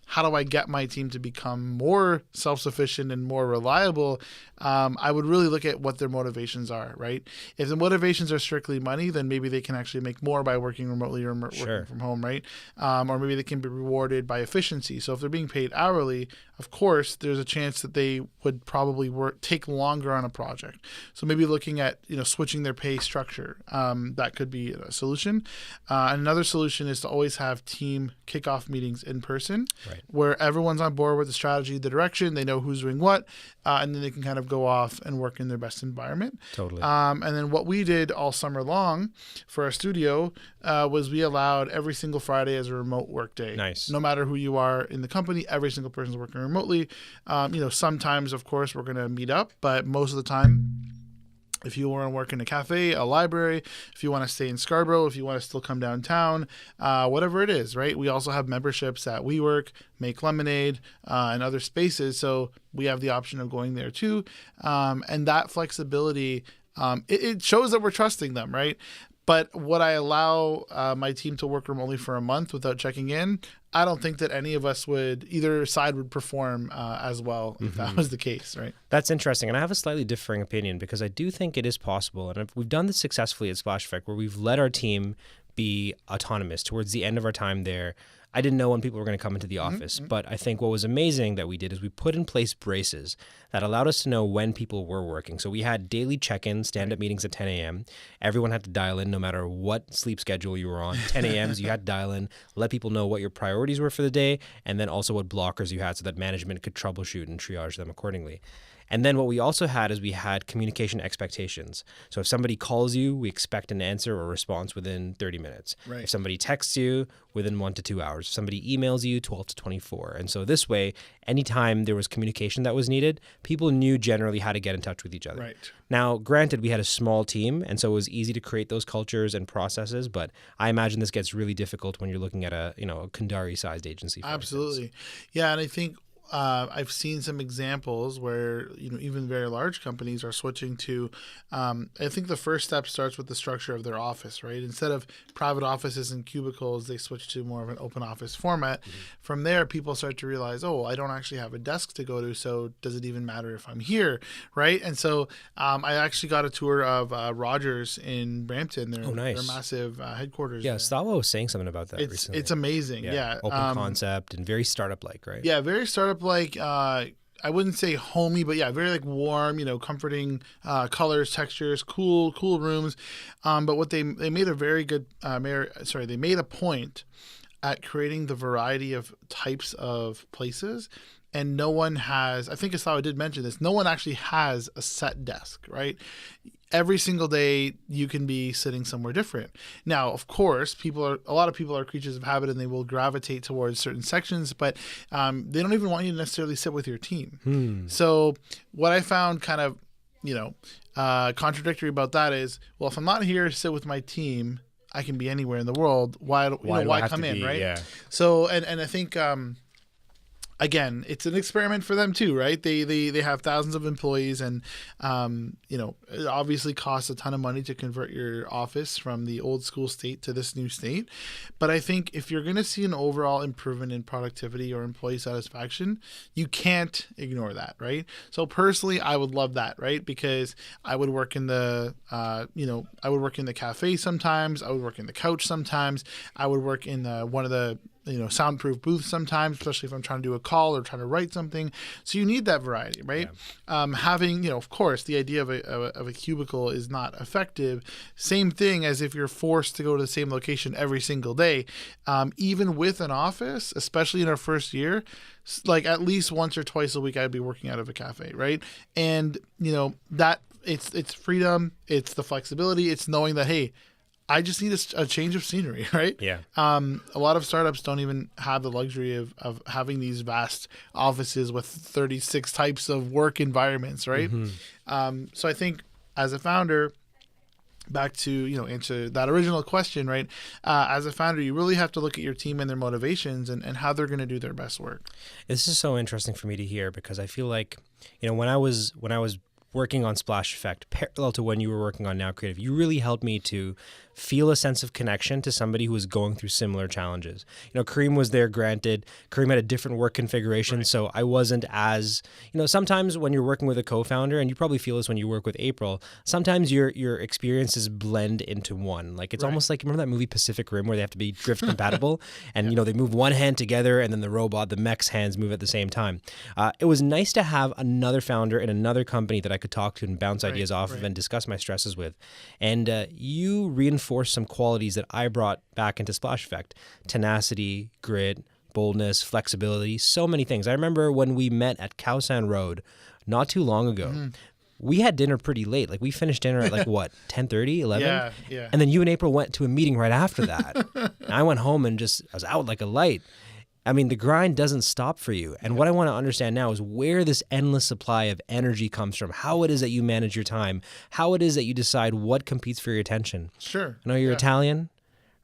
how do I get my team to become more self-sufficient and more reliable? I would really look at what their motivations are, right? If the motivations are strictly money, then maybe they can actually make more by working remotely or working from home, right? Or maybe they can be rewarded by efficiency. So if they're being paid hourly, of course, there's a chance that they would probably take longer on a project. So maybe looking at, switching their pay structure. That could be a solution. Another solution is to always have team kickoff meetings in person, right, where everyone's on board with the strategy, the direction, they know who's doing what, and then they can kind of go off and work in their best environment. Totally. And then what we did all summer long for our studio was we allowed every single Friday as a remote work day. Nice. No matter who you are in the company, every single person's working remotely. Sometimes, of course, we're going to meet up, but most of the time, if you want to work in a cafe, a library, if you want to stay in Scarborough, if you want to still come downtown, whatever it is, right? We also have memberships at WeWork, Make Lemonade, and other spaces. So we have the option of going there too. And that flexibility, it shows that we're trusting them, right? But would I allow my team to work remotely for a month without checking in? I don't think that any of us either side would perform as well if that was the case, right? That's interesting. And I have a slightly differing opinion because I do think it is possible. And we've done this successfully at Splash Effect where we've let our team be autonomous towards the end of our time there. I didn't know when people were going to come into the office, but I think what was amazing that we did is we put in place braces that allowed us to know when people were working. So we had daily check-ins, stand-up meetings at 10 a.m. Everyone had to dial in no matter what sleep schedule you were on. 10 a.m. you had to dial in, let people know what your priorities were for the day, and then also what blockers you had so that management could troubleshoot and triage them accordingly. And then what we also had is we had communication expectations. So if somebody calls you, we expect an answer or response within 30 minutes. Right. If somebody texts you, within 1 to 2 hours. If somebody emails you, 12 to 24. And so this way, anytime there was communication that was needed, people knew generally how to get in touch with each other. Right. Now, granted, we had a small team, and so it was easy to create those cultures and processes, but I imagine this gets really difficult when you're looking at a Kundari-sized agency. Absolutely. Yeah, and I think I've seen some examples where even very large companies are switching to. I think the first step starts with the structure of their office, right? Instead of private offices and cubicles, they switch to more of an open office format. Mm-hmm. From there, people start to realize, I don't actually have a desk to go to, so does it even matter if I'm here, right? And so I actually got a tour of Rogers in Brampton. Their massive headquarters. Yeah, Stava was saying something about that recently. It's amazing. Yeah. Open concept and very startup-like, right? Yeah, very startup. I wouldn't say homey, but yeah, very warm, comforting colors, textures, cool rooms. But what they made a very good, they made a point at creating the variety of types of places. And no one has, I think Estava did mention this, no one actually has a set desk, right? Every single day you can be sitting somewhere different. Now, of course, a lot of people are creatures of habit and they will gravitate towards certain sections, but they don't even want you to necessarily sit with your team. So what I found kind of, contradictory about that is, well, if I'm not here to sit with my team, I can be anywhere in the world. Why come in, right? Yeah. So, and I think, again, it's an experiment for them too, right? They have thousands of employees, and it obviously costs a ton of money to convert your office from the old school state to this new state. But I think if you're going to see an overall improvement in productivity or employee satisfaction, you can't ignore that, right? So personally, I would love that, right? Because I would work in the cafe sometimes. I would work in the couch sometimes. I would work in one of the soundproof booths sometimes, especially if I'm trying to do a call or trying to write something. So you need that variety, right? Yeah. Having, of course, the idea of a cubicle is not effective. Same thing as if you're forced to go to the same location every single day. Even with an office, especially in our first year, at least once or twice a week, I'd be working out of a cafe, right? And, that it's freedom, it's the flexibility, it's knowing that, hey, I just need a change of scenery, right? Yeah. A lot of startups don't even have the luxury of having these vast offices with 36 types of work environments, right? Mm-hmm. So I think as a founder, back to, answer that original question, right? As a founder, you really have to look at your team and their motivations and how they're going to do their best work. This is so interesting for me to hear because I feel like, when I was working on Splash Effect, parallel to when you were working on Now Creative, you really helped me to feel a sense of connection to somebody who was going through similar challenges. You know, Kareem was there, granted. Kareem had a different work configuration, so I wasn't as, you know, sometimes when you're working with a co-founder, and you probably feel this when you work with April, sometimes your experiences blend into one. Like, it's almost like, remember that movie Pacific Rim where they have to be drift compatible? And, you know, they move one hand together and then the robot, the mech's hands move at the same time. It was nice to have another founder in another company that I could talk to and bounce ideas off of and discuss my stresses with. And you reinforced some qualities that I brought back into Splash Effect: tenacity, grit, boldness, flexibility, so many things. I remember when we met at Khao Road not too long ago, we had dinner pretty late. Like, we finished dinner at like what, 10:30, 11? Yeah. And then you and April went to a meeting right after that. And I went home and I was out like a light. I mean, the grind doesn't stop for you. And what I want to understand now is where this endless supply of energy comes from, how it is that you manage your time, how it is that you decide what competes for your attention. Sure. I know you're Italian,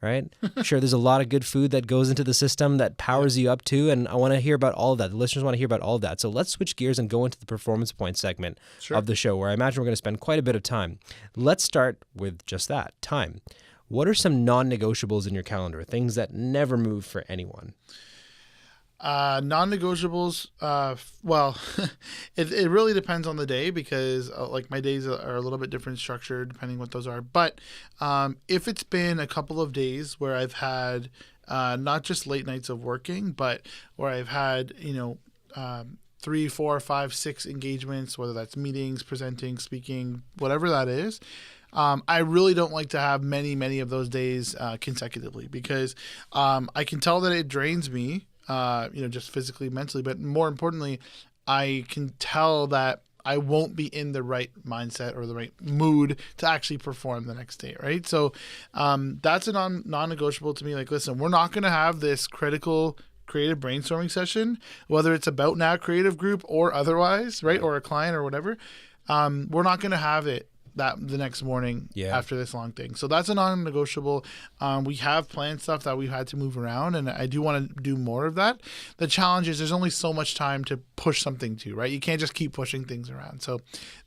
right? Sure, there's a lot of good food that goes into the system that powers you up too. And I want to hear about all of that. The listeners want to hear about all of that. So let's switch gears and go into the performance point segment of the show, where I imagine we're going to spend quite a bit of time. Let's start with just that, time. What are some non-negotiables in your calendar, things that never move for anyone? Non-negotiables, well, it really depends on the day, because like my days are a little bit different structured depending what those are. But if it's been a couple of days where I've had not just late nights of working, but where I've had, 3, 4, 5, 6 engagements, whether that's meetings, presenting, speaking, whatever that is, I really don't like to have many of those days consecutively, because I can tell that it drains me. Just physically, mentally, but more importantly, I can tell that I won't be in the right mindset or the right mood to actually perform the next day, right? So that's a non-negotiable to me. Like, listen, we're not going to have this critical creative brainstorming session, whether it's about Now Creative Group or otherwise, right? Or a client or whatever. We're not going to have it the next morning after this long thing. So that's a non-negotiable. We have planned stuff that we've had to move around, and I do want to do more of that. The challenge is there's only so much time to push something to, right? You can't just keep pushing things around. So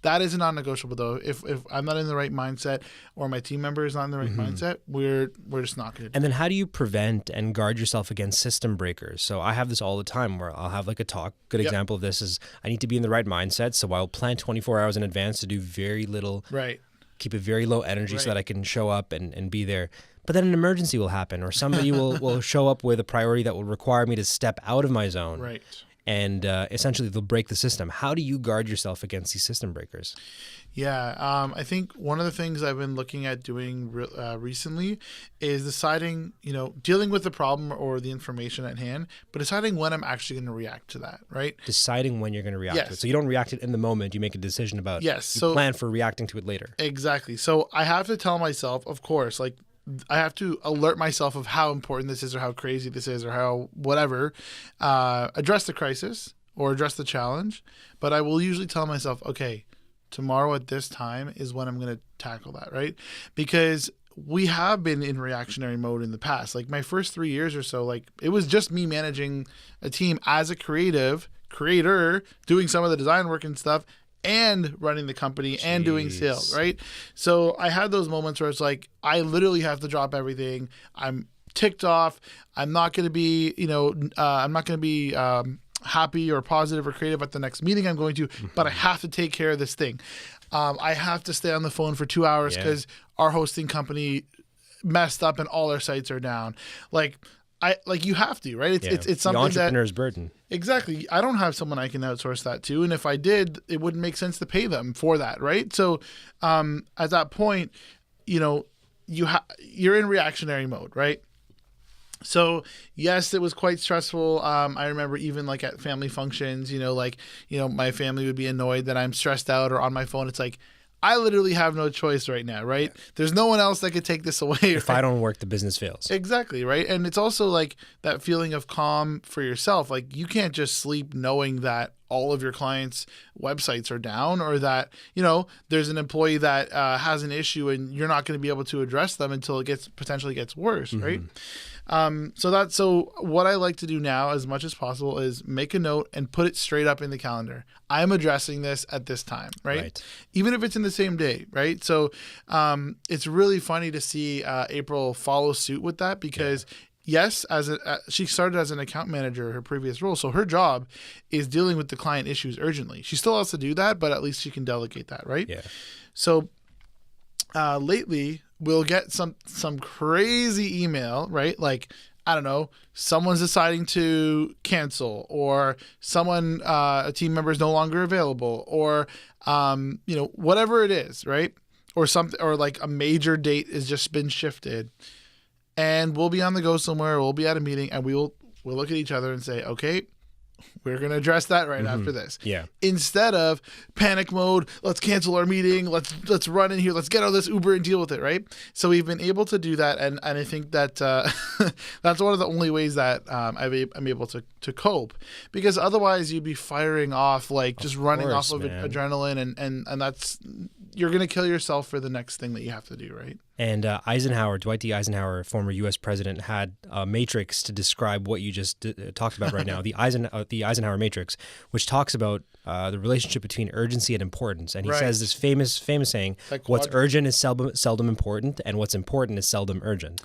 that is a non-negotiable, though. If I'm not in the right mindset, or my team member is not in the right mindset, we're just not going to do it. And then how do you prevent and guard yourself against system breakers? So I have this all the time where I'll have like a talk. Good example of this is I need to be in the right mindset. So I'll plan 24 hours in advance to do very little. Right. Keep it very low energy so that I can show up and be there. But then an emergency will happen, or somebody will show up with a priority that will require me to step out of my zone. Right. And essentially they'll break the system. How do you guard yourself against these system breakers? Yeah, I think one of the things I've been looking at doing recently is deciding, dealing with the problem or the information at hand, but deciding when I'm actually going to react to that, right? Deciding when you're going to react to it. So you don't react it in the moment, you make a decision about it. Yes. You plan for reacting to it later. Exactly. So I have to tell myself, of course, like, I have to alert myself of how important this is, or how crazy this is, or how whatever, address the crisis or address the challenge. But I will usually tell myself, okay, tomorrow at this time is when I'm going to tackle that, right? Because we have been in reactionary mode in the past. Like, my first 3 years or so, like, it was just me managing a team as a creator, doing some of the design work and stuff, and running the company and doing sales, right? So I had those moments where it's like, I literally have to drop everything. I'm ticked off. I'm not going to be, happy or positive or creative at the next meeting I'm going to, but I have to take care of this thing. I have to stay on the phone for 2 hours because our hosting company messed up and all our sites are down. You have to, right? It's something the entrepreneur's burden. Exactly. I don't have someone I can outsource that to, and if I did, it wouldn't make sense to pay them for that, right? So, at that point, you're in reactionary mode, right? So yes, it was quite stressful. I remember even like at family functions, my family would be annoyed that I'm stressed out or on my phone. It's like, I literally have no choice right now, right? Yeah. There's no one else that could take this away. If I don't work, the business fails. Exactly, right? And it's also like that feeling of calm for yourself. Like, you can't just sleep knowing that all of your clients' websites are down, or that, there's an employee that has an issue and you're not going to be able to address them until it potentially gets worse, right? So what I like to do now as much as possible is make a note and put it straight up in the calendar. I'm addressing this at this time, right? Even if it's in the same day, right? So it's really funny to see April follow suit with that because yes, she started as an account manager, her previous role. So her job is dealing with the client issues urgently. She still has to do that, but at least she can delegate that, right? Yeah. So lately we'll get some crazy email, right? Like, I don't know, someone's deciding to cancel, or someone, a team member is no longer available, or, whatever it is, right? Or something, or like a major date has just been shifted. And we'll be on the go somewhere, we'll be at a meeting, and we'll look at each other and say, okay, we're going to address that right after this. Yeah. Instead of panic mode, let's cancel our meeting, let's run in here, let's get out of this Uber and deal with it, right? So we've been able to do that, and I think that that's one of the only ways that I'm able to cope, because otherwise you'd be firing off, like just running off of adrenaline, and that's, you're going to kill yourself for the next thing that you have to do, right? And Dwight D. Eisenhower, former U.S. president, had a matrix to describe what you just talked about right now, the Eisenhower Matrix, which talks about the relationship between urgency and importance. And he says this famous saying, what's urgent is seldom important, and what's important is seldom urgent.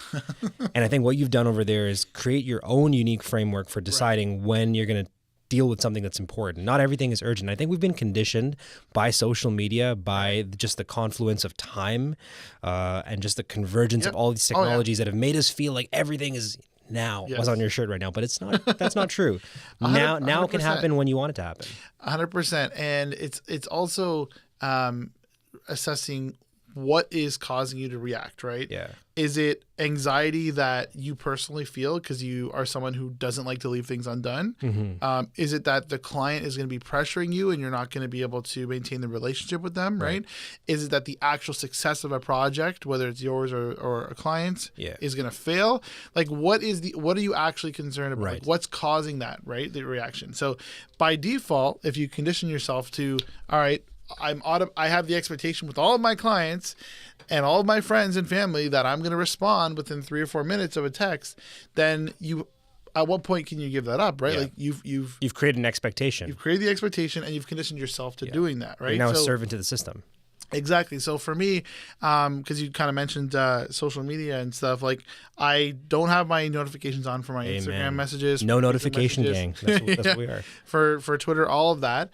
And I think what you've done over there is create your own unique framework for deciding when you're going to deal with something that's important. Not everything is urgent. I think we've been conditioned by social media, by just the confluence of time and just the convergence of all these technologies that have made us feel like everything is now. What's on your shirt right now, but it's not. That's not true. Now it can happen when you want it to happen. 100%, and it's also assessing what is causing you to react, right? Yeah. Is it anxiety that you personally feel because you are someone who doesn't like to leave things undone? Mm-hmm. Is it that the client is going to be pressuring you and you're not going to be able to maintain the relationship with them, right? Is it that the actual success of a project, whether it's yours or a client's, is going to fail? Like, what are you actually concerned about? Like, what's causing that, right? The reaction. So by default, if you condition yourself to, all right, I have the expectation with all of my clients and all of my friends and family that I'm going to respond within 3 or 4 minutes of a text, then at what point can you give that up, right? Like you've created an expectation. You've created the expectation and you've conditioned yourself to doing that, right? You're now a servant to the system. Exactly. So for me, because you kind of mentioned social media and stuff, like I don't have my notifications on for my Instagram messages. No notification gang. That's what we are. For Twitter, all of that.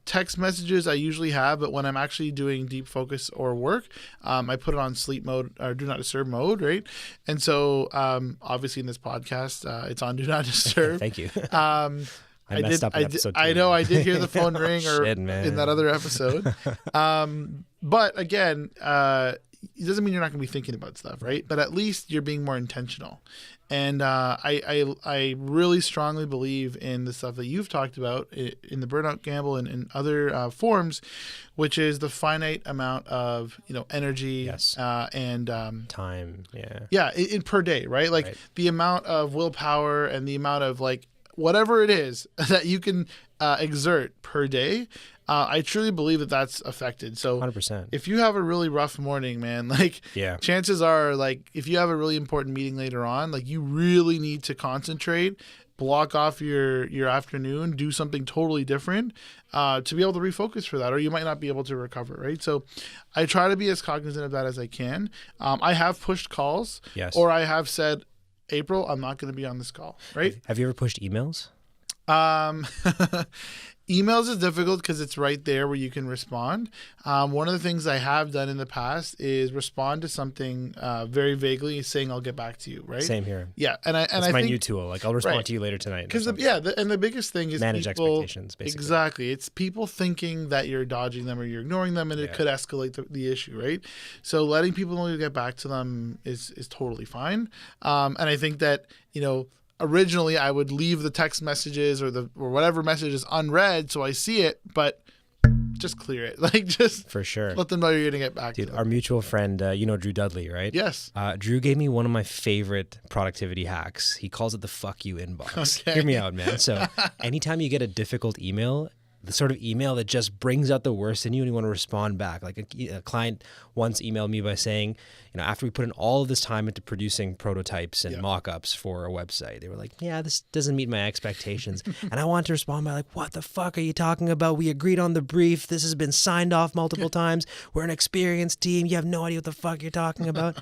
Text messages I usually have, but when I'm actually doing deep focus or work, I put it on sleep mode or do not disturb mode, right? And so obviously in this podcast, it's on do not disturb. Thank you. I messed up an episode too. I know I did hear the phone ring in that other episode. But again, it doesn't mean you're not going to be thinking about stuff, right? But at least you're being more intentional. And I really strongly believe in the stuff that you've talked about in the burnout gamble and in other forms, which is the finite amount of energy and time. In per day, right? Like the amount of willpower and the amount of like whatever it is that you can exert per day. I truly believe that that's affected. So 100%. If you have a really rough morning, man, like chances are, like if you have a really important meeting later on, like you really need to concentrate, block off your afternoon, do something totally different to be able to refocus for that, or you might not be able to recover, right? So I try to be as cognizant of that as I can. I have pushed calls or I have said, April, I'm not going to be on this call, right? Have you ever pushed emails? Emails is difficult because it's right there where you can respond. One of the things I have done in the past is respond to something very vaguely, saying I'll get back to you. Right. Same here. Yeah, that's my new tool. Like I'll respond to you later tonight. Because the biggest thing is manage expectations. Basically, exactly. It's people thinking that you're dodging them or you're ignoring them, and it could escalate the issue. Right. So letting people know you get back to them is totally fine. And I think that originally, I would leave the text messages or whatever messages unread so I see it, but just clear it. Like just for sure. Let them know you're gonna get back to them. Our mutual friend, Drew Dudley, right? Yes. Drew gave me one of my favorite productivity hacks. He calls it the "fuck you" inbox. Okay. Hear me out, man. So anytime you get a difficult email, the sort of email that just brings out the worst in you and you want to respond back. Like a client once emailed me by saying, after we put in all of this time into producing prototypes and mock-ups for a website, they were like, yeah, this doesn't meet my expectations. And I want to respond by like, what the fuck are you talking about? We agreed on the brief. This has been signed off multiple times. We're an experienced team. You have no idea what the fuck you're talking about.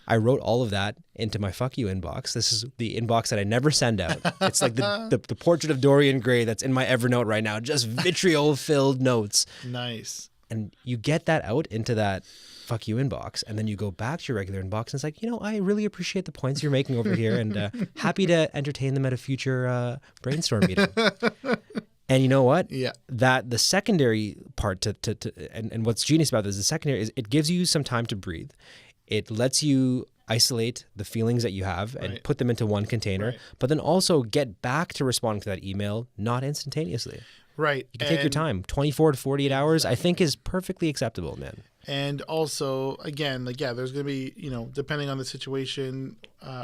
I wrote all of that into my fuck you inbox. This is the inbox that I never send out. It's like the portrait of Dorian Gray that's in my Evernote right now, just vitriol-filled notes. Nice. And you get that out into that fuck you inbox, and then you go back to your regular inbox, and it's like, I really appreciate the points you're making over here, and happy to entertain them at a future brainstorm meeting. And you know what? Yeah. That the secondary part and what's genius about this, the secondary is it gives you some time to breathe. It lets you isolate the feelings that you have and put them into one container, but then also get back to responding to that email, not instantaneously. Right. You can take your time. 24 to 48 hours, I think, is perfectly acceptable, man. And also, again, there's going to be, depending on the situation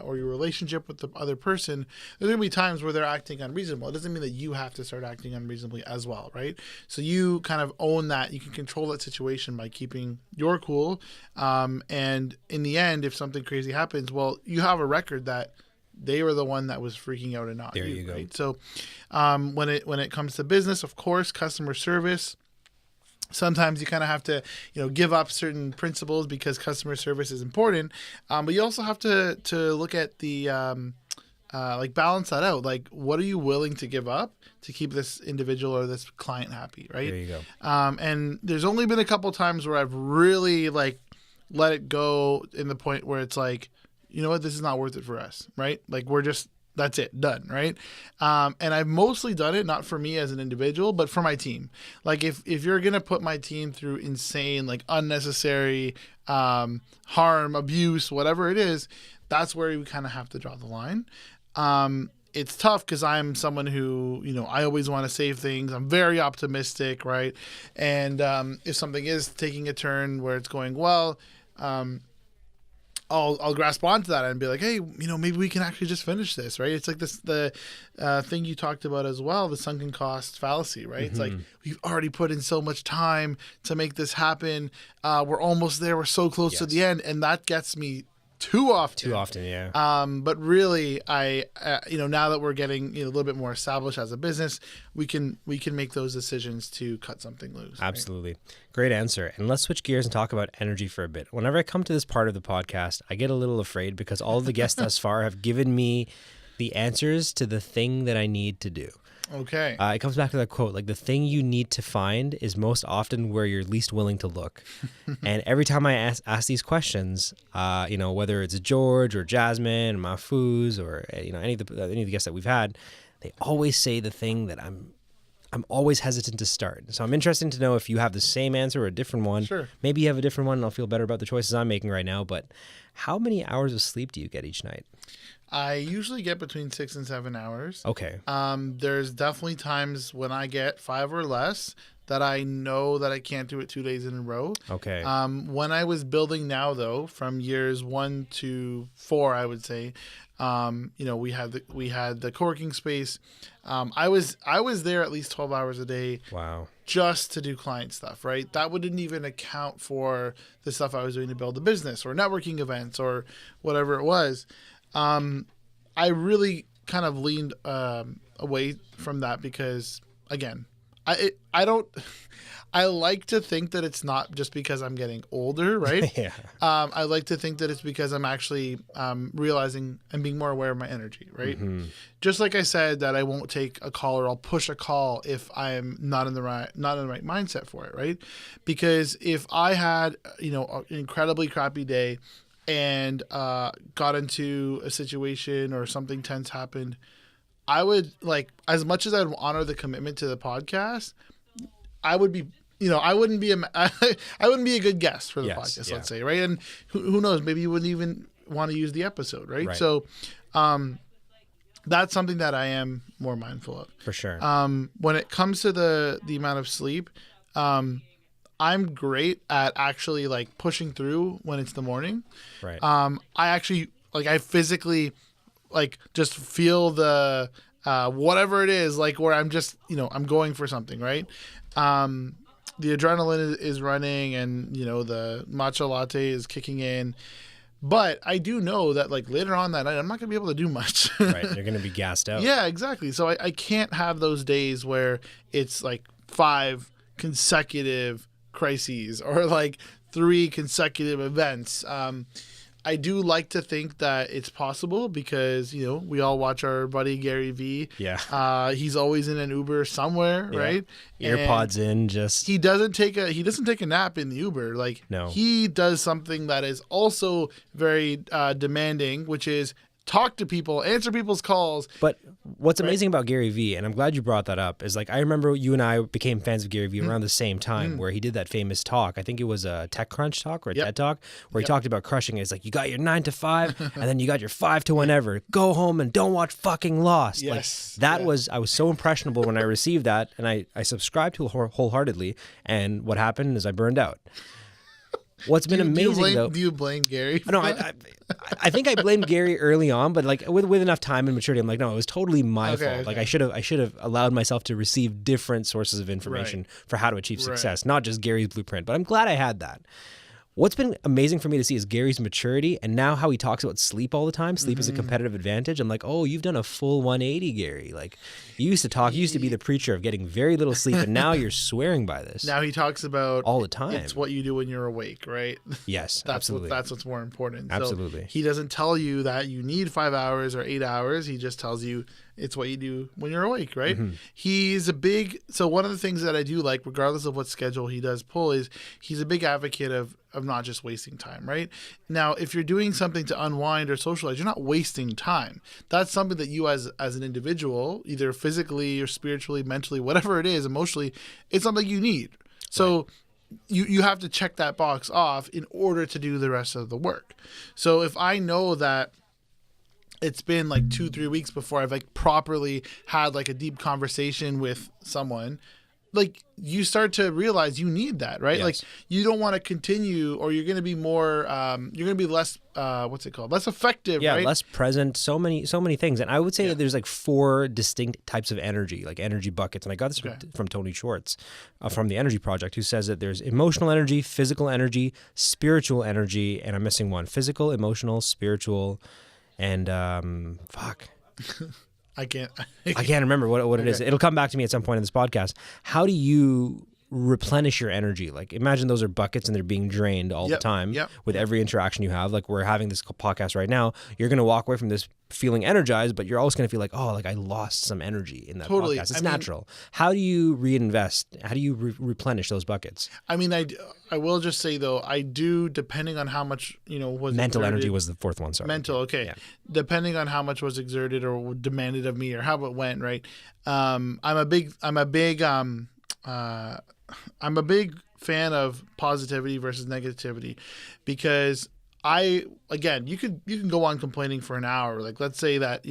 or your relationship with the other person, there's going to be times where they're acting unreasonable. It doesn't mean that you have to start acting unreasonably as well, right? So you kind of own that. You can control that situation by keeping your cool. And in the end, if something crazy happens, well, you have a record that they were the one that was freaking out and not you. There you go. Right? So when it comes to business, of course, customer service, sometimes you kind of have to, give up certain principles because customer service is important. But you also have to look at the, balance that out. Like, what are you willing to give up to keep this individual or this client happy, right? There you go. And there's only been a couple times where I've really let it go in the point where it's like, you know what, this is not worth it for us, right? Like that's it, done, right? And I've mostly done it, not for me as an individual, but for my team. Like if you're going to put my team through insane, unnecessary harm, abuse, whatever it is, that's where we kind of have to draw the line. It's tough because I'm someone who, I always want to save things. I'm very optimistic, right? And if something is taking a turn where it's going well, I'll grasp onto that and be like, hey, maybe we can actually just finish this, right? It's like the thing you talked about as well, the sunken cost fallacy, right? Mm-hmm. It's like, we've already put in so much time to make this happen. We're almost there. We're so close to the end. And that gets me too often, yeah. But really, I now that we're getting a little bit more established as a business, we can make those decisions to cut something loose. Absolutely. Right? Great answer. And let's switch gears and talk about energy for a bit. Whenever I come to this part of the podcast, I get a little afraid because all of the guests thus far have given me the answers to the thing that I need to do. Okay. It comes back to that quote, like the thing you need to find is most often where you're least willing to look. And every time I ask these questions, whether it's George or Jasmine, or Mahfouz, or any of the guests that we've had, they always say the thing that I'm always hesitant to start. So I'm interested to know if you have the same answer or a different one. Sure. Maybe you have a different one and I'll feel better about the choices I'm making right now. But how many hours of sleep do you get each night? I usually get between 6 and 7 hours. Okay. There's definitely times when I get 5 or less that I know that I can't do it 2 days in a row. Okay. When I was building now, though, from years 1 to 4, I would say, we had the co-working space. I was there at least 12 hours a day. Wow. Just to do client stuff, right? That wouldn't even account for the stuff I was doing to build the business or networking events or whatever it was. I really kind of leaned away from that because, again, I like to think that it's not just because I'm getting older, right? Yeah. I like to think that it's because I'm actually realizing and being more aware of my energy, right? Mm-hmm. Just like I said that I won't take a call or I'll push a call if I'm not in the right mindset for it, right? Because if I had an incredibly crappy day and got into a situation or something tense happened, I would, as much as I'd honor the commitment to the podcast, I would be, I wouldn't be a good guest for the podcast, let's say, right? And who knows, maybe you wouldn't even want to use the episode, right? So that's something that I am more mindful of. For sure. When it comes to the amount of sleep, I'm great at actually pushing through when it's the morning. Right. I actually I physically just feel the whatever it is, like where I'm just, I'm going for something, right? The adrenaline is running, and, the matcha latte is kicking in. But I do know that, like, later on that night, I'm not going to be able to do much. Right. You're going to be gassed out. Yeah, exactly. So I can't have those days where it's like 5 consecutive crises or like 3 consecutive events. I do like to think that it's possible because, we all watch our buddy Gary Vee. Yeah. He's always in an Uber somewhere, Yeah. right? Earpods in, just he doesn't take a nap in the Uber. Like, no. He does something that is also very demanding, which is talk to people, answer people's calls. But what's amazing about Gary Vee, and I'm glad you brought that up, is like I remember you and I became fans of Gary Vee around the same time where he did that famous talk. I think it was a TechCrunch talk or a TED talk where he talked about crushing it. It's like you got your 9 to 5 and then you got your 5 to whenever. Go home and don't watch fucking Lost. Yes. Like, I was so impressionable when I received that, and I subscribed to it wholeheartedly, and what happened is I burned out. What's been amazing, though... Do you blame Gary? No, I think I blamed Gary early on, but like with enough time and maturity, I'm like, no, it was totally my fault. Okay. Like I should have allowed myself to receive different sources of information for how to achieve success, not just Gary's blueprint. But I'm glad I had that. What's been amazing for me to see is Gary's maturity, and now how he talks about sleep all the time. Sleep is a competitive advantage. I'm like, oh, you've done a full 180, Gary. Like, you used to be the preacher of getting very little sleep, and now you're swearing by this. Now he talks about all the time. It's what you do when you're awake, right? Yes, absolutely. That's what's more important. Absolutely. So he doesn't tell you that you need 5 hours or 8 hours. He just tells you it's what you do when you're awake, right? So one of the things that I do like, regardless of what schedule he does pull, is he's a big advocate of not just wasting time, right? Now, if you're doing something to unwind or socialize, you're not wasting time. That's something that you as an individual, either physically or spiritually, mentally, whatever it is, emotionally, it's something you need. So you have to check that box off in order to do the rest of the work. So if I know that it's been like 2-3 weeks before I've like properly had like a deep conversation with someone, like you start to realize you need that, right? Yes. Like you don't want to continue, or you're going to be more, you're going to be less, less effective, yeah, right? less present. So many things. And I would say that there's like 4 distinct types of energy, like energy buckets. And I got this from Tony Schwartz from the Energy Project, who says that there's emotional energy, physical energy, spiritual energy, and I'm missing one: physical, emotional, spiritual, and I can't remember what it is. It'll come back to me at some point in this podcast. How do you replenish your energy? Like, imagine those are buckets and they're being drained all the time with every interaction you have. Like, we're having this podcast right now. You're going to walk away from this feeling energized, but you're always going to feel like, oh, like I lost some energy in that podcast. It's natural. How do you reinvest? How do you replenish those buckets? I mean, I will just say, though, I do, depending on how much, was mental exerted, was the 4th one. Sorry. Mental. Okay. Yeah. Depending on how much was exerted or demanded of me or how it went. Right. I'm a big fan of positivity versus negativity, because you can go on complaining for an hour. Like, let's say that,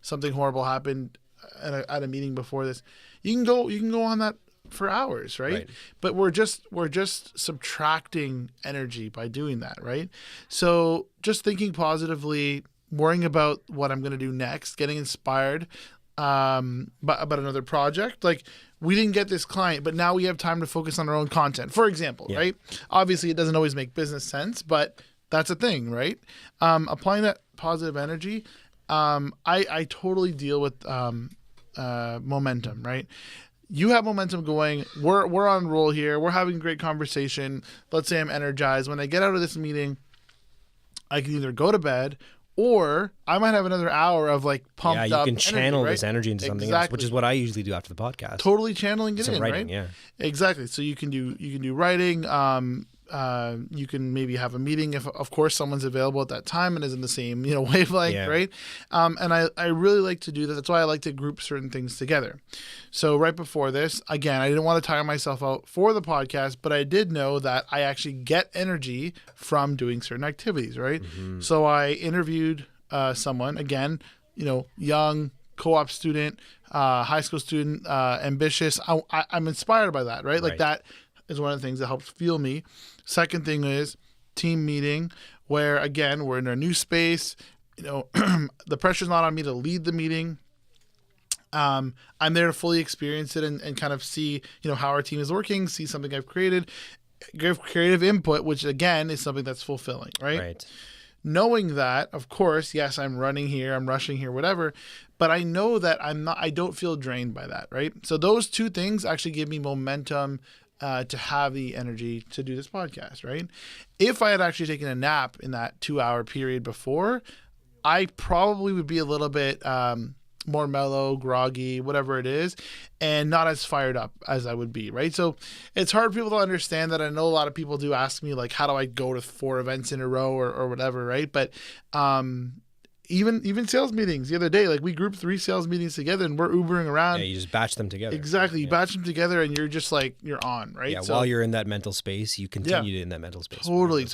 something horrible happened at a meeting before this. You can go on that for hours, right? But we're just subtracting energy by doing that, right? So just thinking positively, worrying about what I'm going to do next, getting inspired about another project. Like, we didn't get this client, but now we have time to focus on our own content, for example, right? Obviously, it doesn't always make business sense, but that's a thing, right? Applying that positive energy, I totally deal with momentum, right? You have momentum going. We're on roll here. We're having a great conversation. Let's say I'm energized. When I get out of this meeting, I can either go to bed, or I might have another hour of like pumped up. Yeah, you can channel energy, right? this energy into something else, which is what I usually do after the podcast. Totally channeling it Some in, writing, right? Yeah, exactly. So you can do writing. You can maybe have a meeting if, of course, someone's available at that time and is in the same wavelength, right? And I really like to do that. That's why I like to group certain things together. So right before this, again, I didn't want to tire myself out for the podcast, but I did know that I actually get energy from doing certain activities, right? So I interviewed someone, again, young co-op student, high school student, ambitious. I'm inspired by that, right? Like that is one of the things that helps fuel me. Second thing is team meeting, where again, we're in a new space. The pressure's not on me to lead the meeting. I'm there to fully experience it and kind of see, how our team is working, see something I've created, give creative input, which again is something that's fulfilling, right? Right. Knowing that, of course, yes, I'm running here, I'm rushing here, whatever, but I know that I don't feel drained by that, right? So those two things actually give me momentum to have the energy to do this podcast, right? If I had actually taken a nap in that 2-hour period before, I probably would be a little bit more mellow, groggy, whatever it is, and not as fired up as I would be, right? So it's hard for people to understand that. I know a lot of people do ask me, like, how do I go to 4 events in a row or whatever, right? But even sales meetings the other day, like we grouped 3 sales meetings together and we're Ubering around. Yeah, you just batch them together. Exactly. You batch them together and you're just like, you're on, right? Yeah, so, while you're in that mental space, you continue in that mental space. Totally.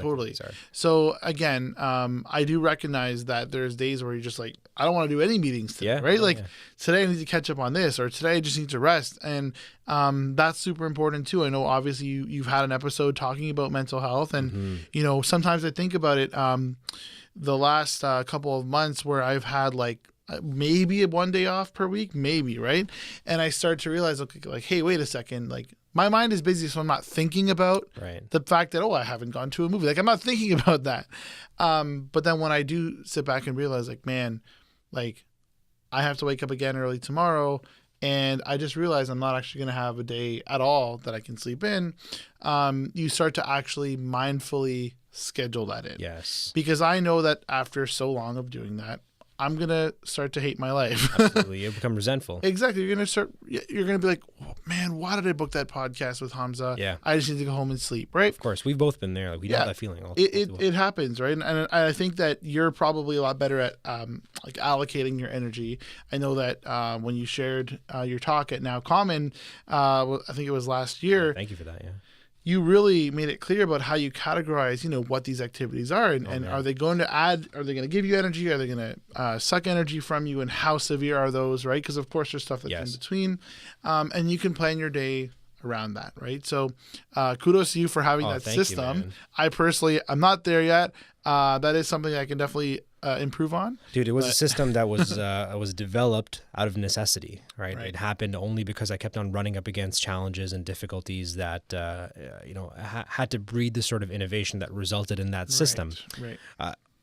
So again, I do recognize that there's days where you're just like, I don't want to do any meetings today, right? Today I need to catch up on this, or today I just need to rest. And that's super important too. I know obviously you've had an episode talking about mental health, and sometimes I think about it. The last couple of months where I've had like maybe 1 day off per week, maybe, right? And I start to realize, okay, like, hey, wait a second, like my mind is busy, so I'm not thinking about the fact that, I haven't gone to a movie. Like I'm not thinking about that. But then when I do sit back and realize, like, man, like I have to wake up again early tomorrow, and I just realized I'm not actually going to have a day at all that I can sleep in. You start to actually mindfully schedule that in. Yes. Because I know that after so long of doing that, I'm going to start to hate my life. Absolutely. You become resentful. Exactly. You're going to be like, oh, man, why did I book that podcast with Hamza? Yeah. I just need to go home and sleep, right? Of course. We've both been there. Like we know that feeling. It happens, right? And I think that you're probably a lot better at like allocating your energy. I know that when you shared your talk at Now Common, I think it was last year. Thank you for that, yeah. You really made it clear about how you categorize, what these activities are, and are they going to add, are they going to give you energy? Are they going to suck energy from you? And how severe are those, right? Because of course there's stuff that's in between, and you can plan your day around that, right? So kudos to you for having that system. I personally, I'm not there yet. That is something I can definitely improve on. Dude, it was a system that was developed out of necessity, right? It happened only because I kept on running up against challenges and difficulties that had to breed the sort of innovation that resulted in that system. Right.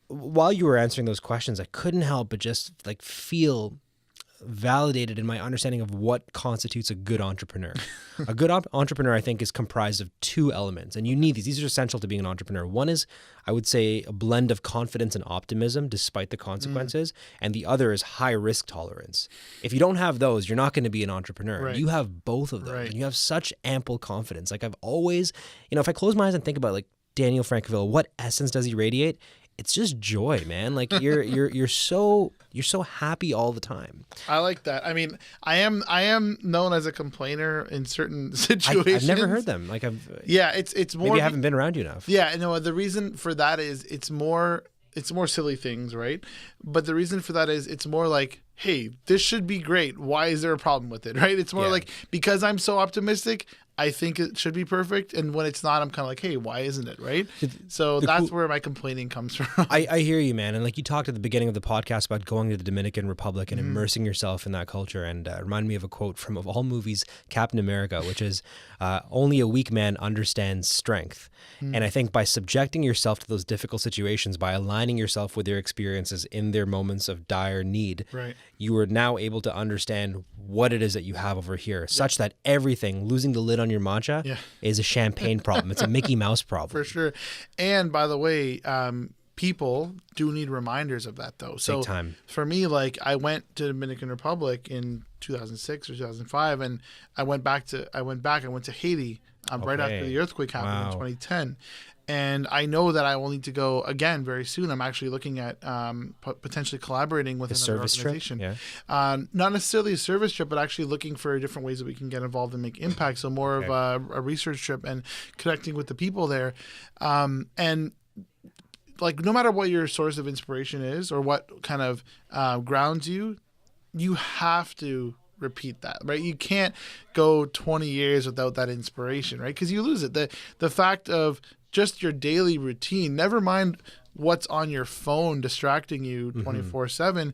While you were answering those questions, I couldn't help but just like feel validated in my understanding of what constitutes a good entrepreneur. A good entrepreneur, I think, is comprised of 2 elements, and you need these. These are essential to being an entrepreneur. One is, I would say, a blend of confidence and optimism despite the consequences, and the other is high risk tolerance. If you don't have those, you're not going to be an entrepreneur. Right. You have both of those, and you have such ample confidence. Like I've always, if I close my eyes and think about like Daniel Francavilla, what essence does he radiate? It's just joy, man. Like you're so happy all the time. I like that. I mean, I am known as a complainer in certain situations. I've never heard them. Like it's more. Maybe I haven't been around you enough. Yeah, no. The reason for that is it's more silly things, right? But the reason for that is it's more like, hey, this should be great. Why is there a problem with it, right? It's more like, because I'm so optimistic, I think it should be perfect, and when it's not, I'm kind of like, hey, why isn't it, right? So that's where my complaining comes from. I hear you, man. And like you talked at the beginning of the podcast about going to the Dominican Republic and immersing yourself in that culture, and it reminded me of a quote from, of all movies, Captain America, which is, only a weak man understands strength. And I think by subjecting yourself to those difficult situations, by aligning yourself with their experiences in their moments of dire need, you are now able to understand what it is that you have over here, such that everything, losing the lid on your matcha, is a champagne problem. It's a Mickey Mouse problem. For sure. And by the way, people do need reminders of that, though. So for me, like I went to Dominican Republic in 2006 or 2005, and I went back to Haiti right after the earthquake happened in 2010. And I know that I will need to go again very soon. I'm actually looking at potentially collaborating with another organization. Not necessarily a service trip, but actually looking for different ways that we can get involved and make impact. So more of a research trip and connecting with the people there. And like no matter what your source of inspiration is or what kind of grounds you, you have to repeat that, right? You can't go 20 years without that inspiration, right? Because you lose it. The fact of just your daily routine, never mind what's on your phone distracting you 24/7,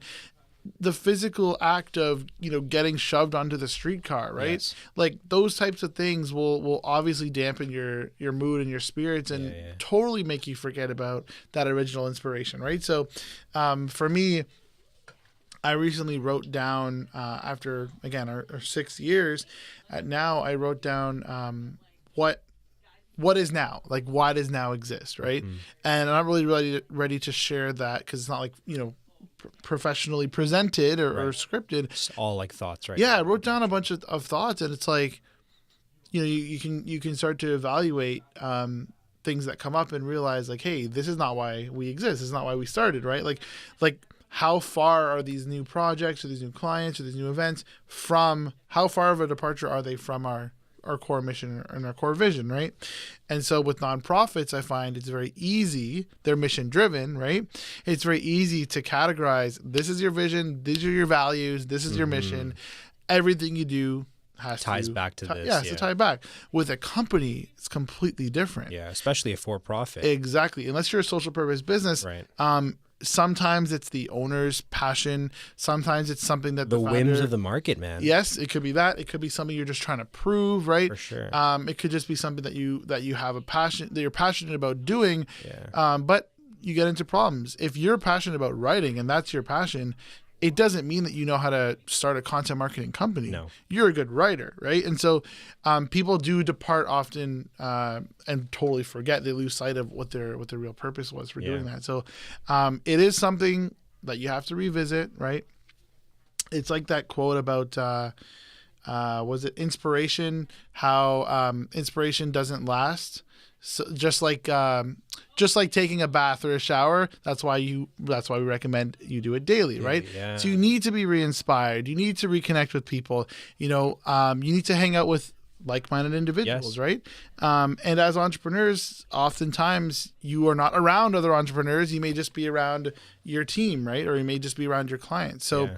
the physical act of, getting shoved onto the streetcar, right? Yes. Like those types of things will obviously dampen your mood and your spirits and totally make you forget about that original inspiration, right? So for me, I recently wrote down, after, again, our 6 years, now I wrote down what is now, like why does now exist, right? Mm-hmm. And I'm not really ready to share that because it's not like, professionally presented or scripted. It's all like thoughts, right? Yeah, I wrote down a bunch of thoughts, and it's like, you can start to evaluate things that come up and realize like, hey, this is not why we exist. This is not why we started, right? Like how far are these new projects or these new clients or these new events from, how far of a departure are they from our core mission and our core vision, right? And so with nonprofits, I find it's very easy. They're mission driven, right? It's very easy to categorize, this is your vision, these are your values, this is your mission. Everything you do ties back to this. Yeah, to tie back. With a company, it's completely different. Yeah, especially a for-profit. Exactly. Unless you're a social purpose business, right. Sometimes it's the owner's passion. Sometimes it's something that the founder, whims of the market, man. Yes, it could be that. It could be something you're just trying to prove, right? For sure. It could just be something that you have a passion, that you're passionate about doing. Yeah. But you get into problems. If you're passionate about writing and that's your passion, it doesn't mean that you know how to start a content marketing company. No. You're a good writer, right? And so people do depart often and totally forget. They lose sight of what their real purpose was for doing that. So it is something that you have to revisit, right? It's like that quote about, was it inspiration? How inspiration doesn't last. So just like taking a bath or a shower, that's why we recommend you do it daily, right? Yeah. So you need to be re-inspired. You need to reconnect with people. You need to hang out with like-minded individuals, right? And as entrepreneurs, oftentimes you are not around other entrepreneurs. You may just be around your team, right? Or you may just be around your clients. So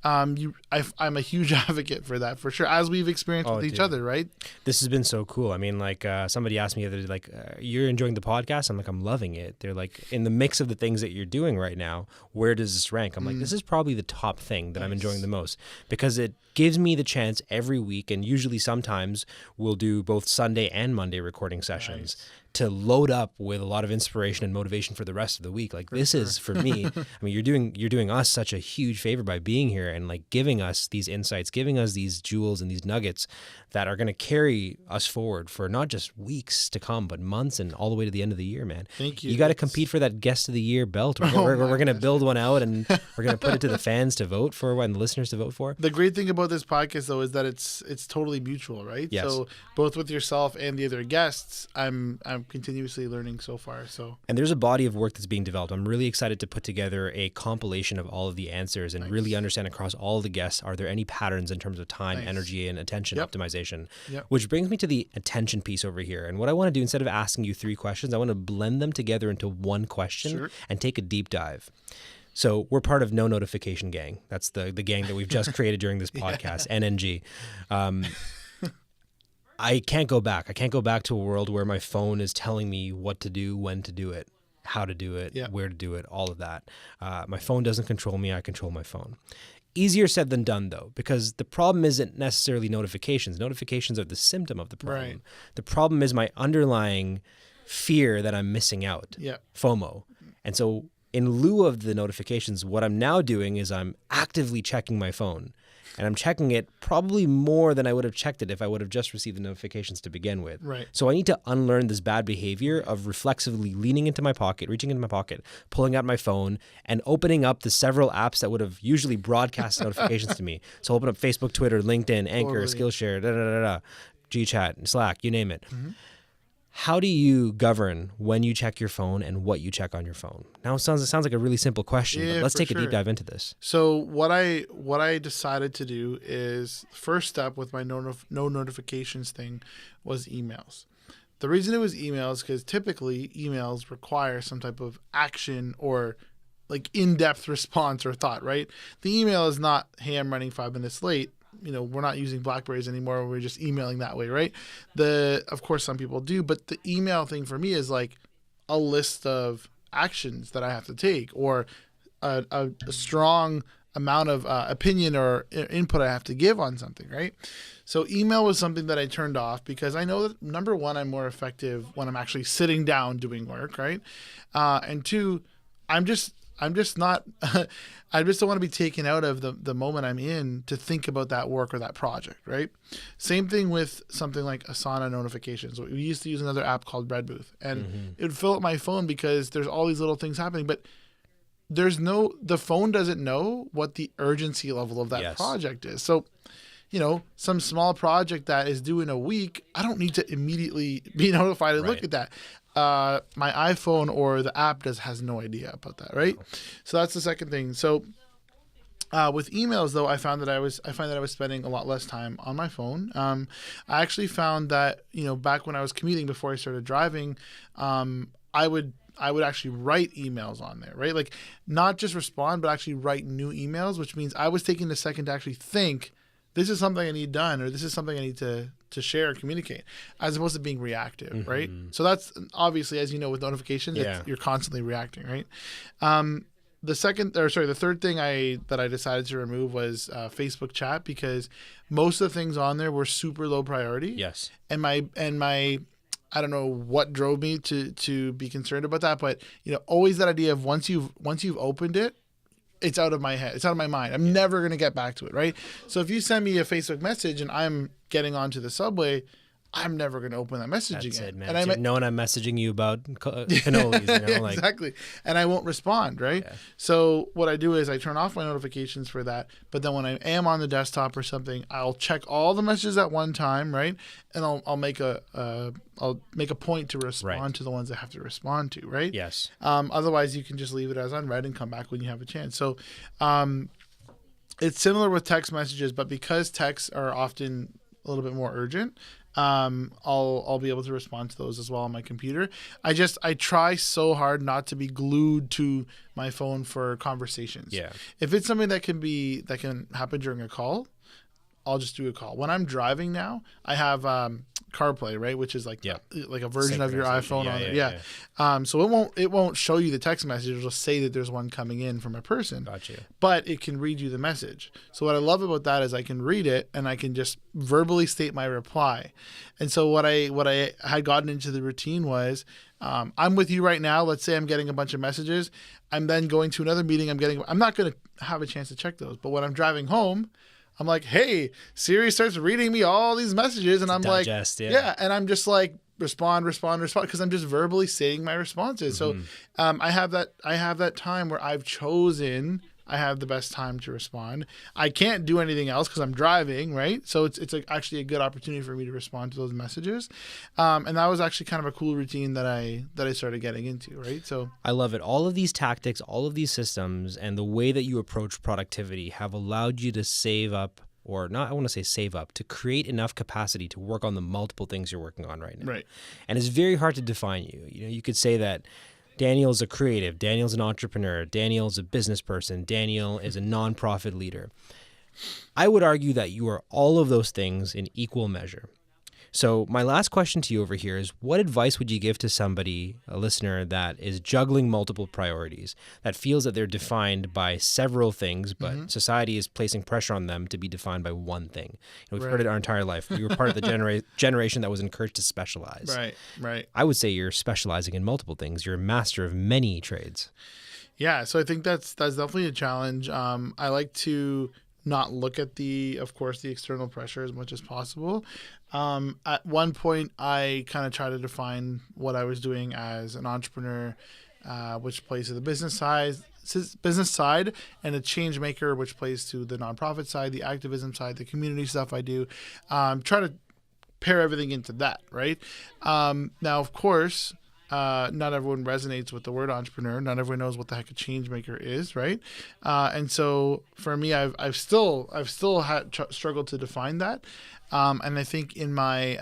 I'm a huge advocate for that, for sure, as we've experienced with each other, right? This has been so cool. I mean, like somebody asked me the other day, like, you're enjoying the podcast? I'm like, I'm loving it. They're like, in the mix of the things that you're doing right now, where does this rank? I'm like, this is probably the top thing that I'm enjoying the most, because it gives me the chance every week, and usually sometimes we'll do both Sunday and Monday recording sessions to load up with a lot of inspiration and motivation for the rest of the week. Like this is for me. I mean, you're doing us such a huge favor by being here and like giving us these insights, giving us these jewels and these nuggets that are going to carry us forward for not just weeks to come, but months and all the way to the end of the year, man. Thank you. You got to compete for that guest of the year belt. We're going to build one out, and we're going to put it to the fans to vote for and the listeners to vote for. The great thing about this podcast, though, is that it's totally mutual, right? Yes. So both with yourself and the other guests, I'm continuously learning so far. So, and there's a body of work that's being developed. I'm really excited to put together a compilation of all of the answers and really understand across all of the guests, are there any patterns in terms of time, energy, and attention optimization? Which brings me to the attention piece over here. And what I want to do, instead of asking you 3 questions, I want to blend them together into one question and take a deep dive. So we're part of No Notification Gang. That's the gang that we've just created during this podcast, NNG. I can't go back. I can't go back to a world where my phone is telling me what to do, when to do it, how to do it, where to do it, all of that. My phone doesn't control me. I control my phone. Easier said than done, though, because the problem isn't necessarily notifications. Notifications are the symptom of the problem. Right. The problem is my underlying fear that I'm missing out, FOMO. And so in lieu of the notifications, what I'm now doing is I'm actively checking my phone. And I'm checking it probably more than I would have checked it if I would have just received the notifications to begin with. Right. So I need to unlearn this bad behavior of reflexively leaning into my pocket, reaching into my pocket, pulling out my phone, and opening up the several apps that would have usually broadcast notifications to me. So I'll open up Facebook, Twitter, LinkedIn, Anchor, Skillshare, GChat, Slack, you name it. Mm-hmm. How do you govern when you check your phone and what you check on your phone? Now it sounds like a really simple question, but let's take a deep dive into this. So what I decided to do is, first step with my no notifications thing was emails. The reason it was emails because typically emails require some type of action or like in-depth response or thought, right? The email is not, hey, I'm running 5 minutes late. We're not using Blackberries anymore. We're just emailing that way, right? Of course, some people do, but the email thing for me is like a list of actions that I have to take, or a strong amount of opinion or input I have to give on something, right? So email was something that I turned off because I know that, number one, I'm more effective when I'm actually sitting down doing work, right? And two, I'm just not, I just don't want to be taken out of the moment I'm in to think about that work or that project, right? Same thing with something like Asana notifications. We used to use another app called Red Booth, and it would fill up my phone because there's all these little things happening, but the phone doesn't know what the urgency level of that project is. So, some small project that is due in a week, I don't need to immediately be notified and look at that. My iPhone or the app has no idea about that, right? So that's the second thing. So with emails, though, I find that I was spending a lot less time on my phone. I actually found that back when I was commuting before I started driving, I would actually write emails on there, right? Like not just respond, but actually write new emails, which means I was taking a second to actually think, this is something I need done, or this is something I need to share or communicate, as opposed to being reactive, right? So that's obviously, as you know, with notifications, you're constantly reacting, right? The third thing that I decided to remove was Facebook chat, because most of the things on there were super low priority. Yes. And my I don't know what drove me to be concerned about that, but always that idea of once you've opened it, it's out of my head. It's out of my mind. I'm never going to get back to it, right? So if you send me a Facebook message and I'm getting onto the subway, I'm never going to open that message That's again. It, man. And knowing I'm messaging you about cannolis, exactly. And I won't respond, right? Yeah. So what I do is I turn off my notifications for that. But then when I am on the desktop or something, I'll check all the messages at one time, right? And I'll make a point to respond to the ones I have to respond to, right? Yes. Otherwise, you can just leave it as unread and come back when you have a chance. So it's similar with text messages, but because texts are often a little bit more urgent, I'll be able to respond to those as well on my computer. I try so hard not to be glued to my phone for conversations. Yeah. If it's something that can happen during a call, I'll just do a call. When I'm driving now, I have CarPlay, right, which is like a version of your iPhone on it. Yeah. So it won't show you the text message. It'll just say that there's one coming in from a person. Gotcha. But it can read you the message. So what I love about that is I can read it and I can just verbally state my reply. And so what I had gotten into the routine was, I'm with you right now. Let's say I'm getting a bunch of messages. I'm then going to another meeting. I'm not going to have a chance to check those. But when I'm driving home, I'm like, hey, Siri starts reading me all these messages, and I'm digest, like, and I'm just like, respond, because I'm just verbally stating my responses. So I have that time where I've chosen. I have the best time to respond. I can't do anything else because I'm driving, right? So it's actually a good opportunity for me to respond to those messages. And that was actually kind of a cool routine that I started getting into, right? So I love it. All of these tactics, all of these systems, and the way that you approach productivity have allowed you to save up, or not, I want to say save up, to create enough capacity to work on the multiple things you're working on right now. Right. And it's very hard to define you. You could say that Daniel's a creative, Daniel's an entrepreneur, Daniel's a business person, Daniel is a nonprofit leader. I would argue that you are all of those things in equal measure. So my last question to you over here is, what advice would you give to somebody, a listener, that is juggling multiple priorities, that feels that they're defined by several things, but society is placing pressure on them to be defined by one thing? We've heard it our entire life. We were part of the generation that was encouraged to specialize. Right. I would say you're specializing in multiple things. You're a master of many trades. Yeah, so I think that's definitely a challenge. I like to not look at the external pressure as much as possible. At one point, I kind of tried to define what I was doing as an entrepreneur, which plays to the business side, and a change maker, which plays to the nonprofit side, the activism side, the community stuff I do. Try to pair everything into that, right? Now, of course, not everyone resonates with the word entrepreneur. Not everyone knows what the heck a change maker is, right? And so for me, I've still had struggled to define that. And I think in my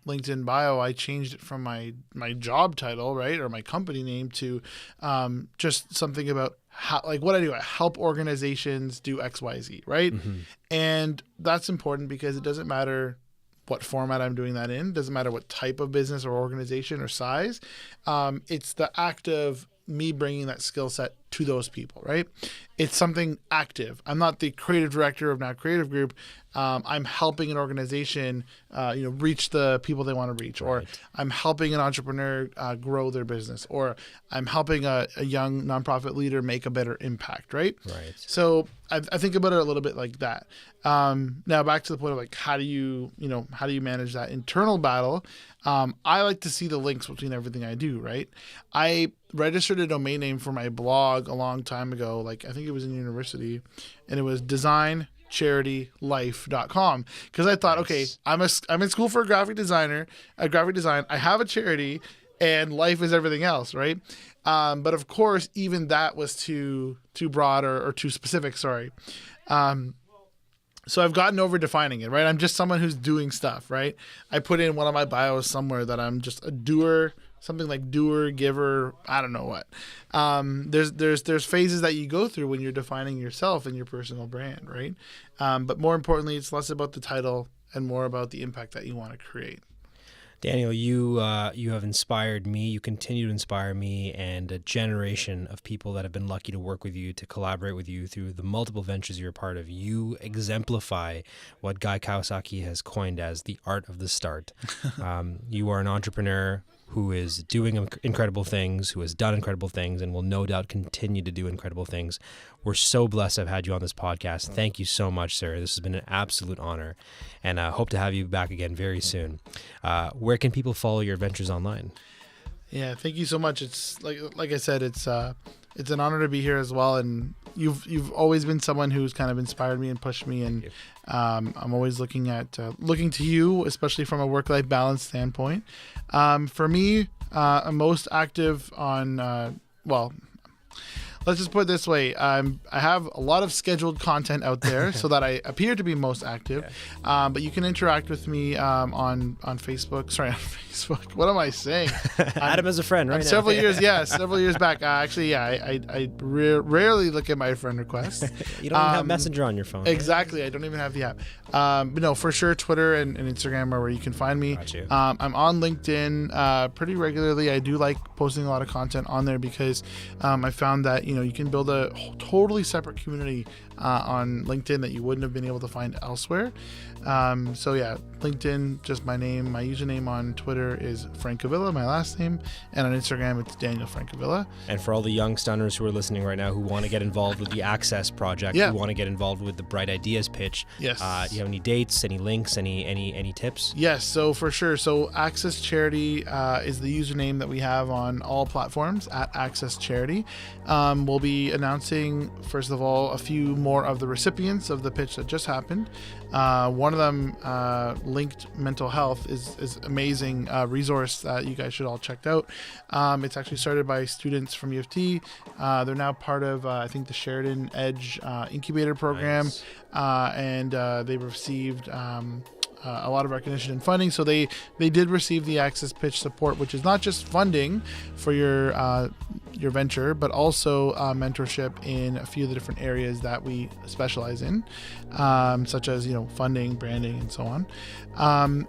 LinkedIn bio, I changed it from my job title, right, or my company name to just something about how, like, what I do. I help organizations do X, Y, Z, right? And that's important because it doesn't matter what format I'm doing that in. Doesn't matter what type of business or organization or size. It's the act of me bringing that skill set to those people, right? It's something active. I'm not the creative director of Now Creative Group. I'm helping an organization, reach the people they want to reach, or I'm helping an entrepreneur grow their business, or I'm helping a young nonprofit leader make a better impact, right? Right. So I think about it a little bit like that. Now back to the point of like, how do you manage that internal battle? I like to see the links between everything I do, right? I registered a domain name for my blog a long time ago, like I think it was in university, and it was designcharitylife.com, because I thought, okay, I'm in school for graphic design. I have a charity, and life is everything else, right? But of course, even that was too broad or too specific. Sorry. So I've gotten over defining it, right? I'm just someone who's doing stuff, right? I put in one of my bios somewhere that I'm just a doer, something like doer, giver, I don't know what. There's phases that you go through when you're defining yourself and your personal brand, right? But more importantly, it's less about the title and more about the impact that you want to create. Daniel, you have inspired me. You continue to inspire me and a generation of people that have been lucky to work with you, to collaborate with you through the multiple ventures you're a part of. You exemplify what Guy Kawasaki has coined as the art of the start. You are an entrepreneur who is doing incredible things, who has done incredible things, and will no doubt continue to do incredible things. We're so blessed to have had you on this podcast. Thank you so much, sir. This has been an absolute honor, and I hope to have you back again very soon. Where can people follow your adventures online? Yeah, thank you so much. It's like I said, it's an honor to be here as well, and you've always been someone who's kind of inspired me and pushed me, and I'm always looking to you, especially from a work-life balance standpoint. For me, I'm most active on let's just put it this way. I have a lot of scheduled content out there so that I appear to be most active. Okay. But you can interact with me on Facebook. Sorry, on Facebook. What am I saying? Add him as a friend, right? Several years back. I rarely look at my friend requests. You don't even have Messenger on your phone. Exactly. Right? I don't even have the app. But no, for sure, Twitter and Instagram are where you can find me. Got you. I'm on LinkedIn pretty regularly. I do like posting a lot of content on there because I found that you can build a totally separate community on LinkedIn that you wouldn't have been able to find elsewhere. So yeah, LinkedIn, just my name. My username on Twitter is Francavilla, my last name, and on Instagram it's Daniel Francavilla. And for all the young stunners who are listening right now who want to get involved with the Access project, who want to get involved with the Bright Ideas pitch, yes. Do you have any dates, any links, any tips? Yes, so for sure. So Access Charity is the username that we have on all platforms at Access Charity. We'll be announcing, first of all, a few more of the recipients of the pitch that just happened. One of them, Linked Mental Health, is amazing resource that you guys should all check out. It's actually started by students from U of T. They're now part of, I think, the Sheridan Edge incubator program. Nice. And they've received a lot of recognition and funding. So they did receive the Access Pitch support, which is not just funding for your venture, but also mentorship in a few of the different areas that we specialize in, such as funding, branding, and so on.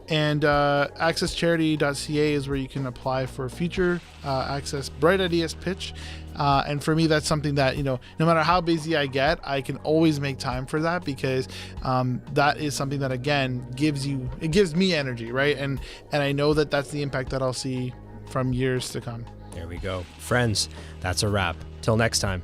And accesscharity.ca is where you can apply for a future Access Bright Ideas pitch. And for me, that's something that, no matter how busy I get, I can always make time for that, because that is something that, again, gives me energy, right? And I know that that's the impact that I'll see from years to come. There we go. Friends, that's a wrap. Till next time.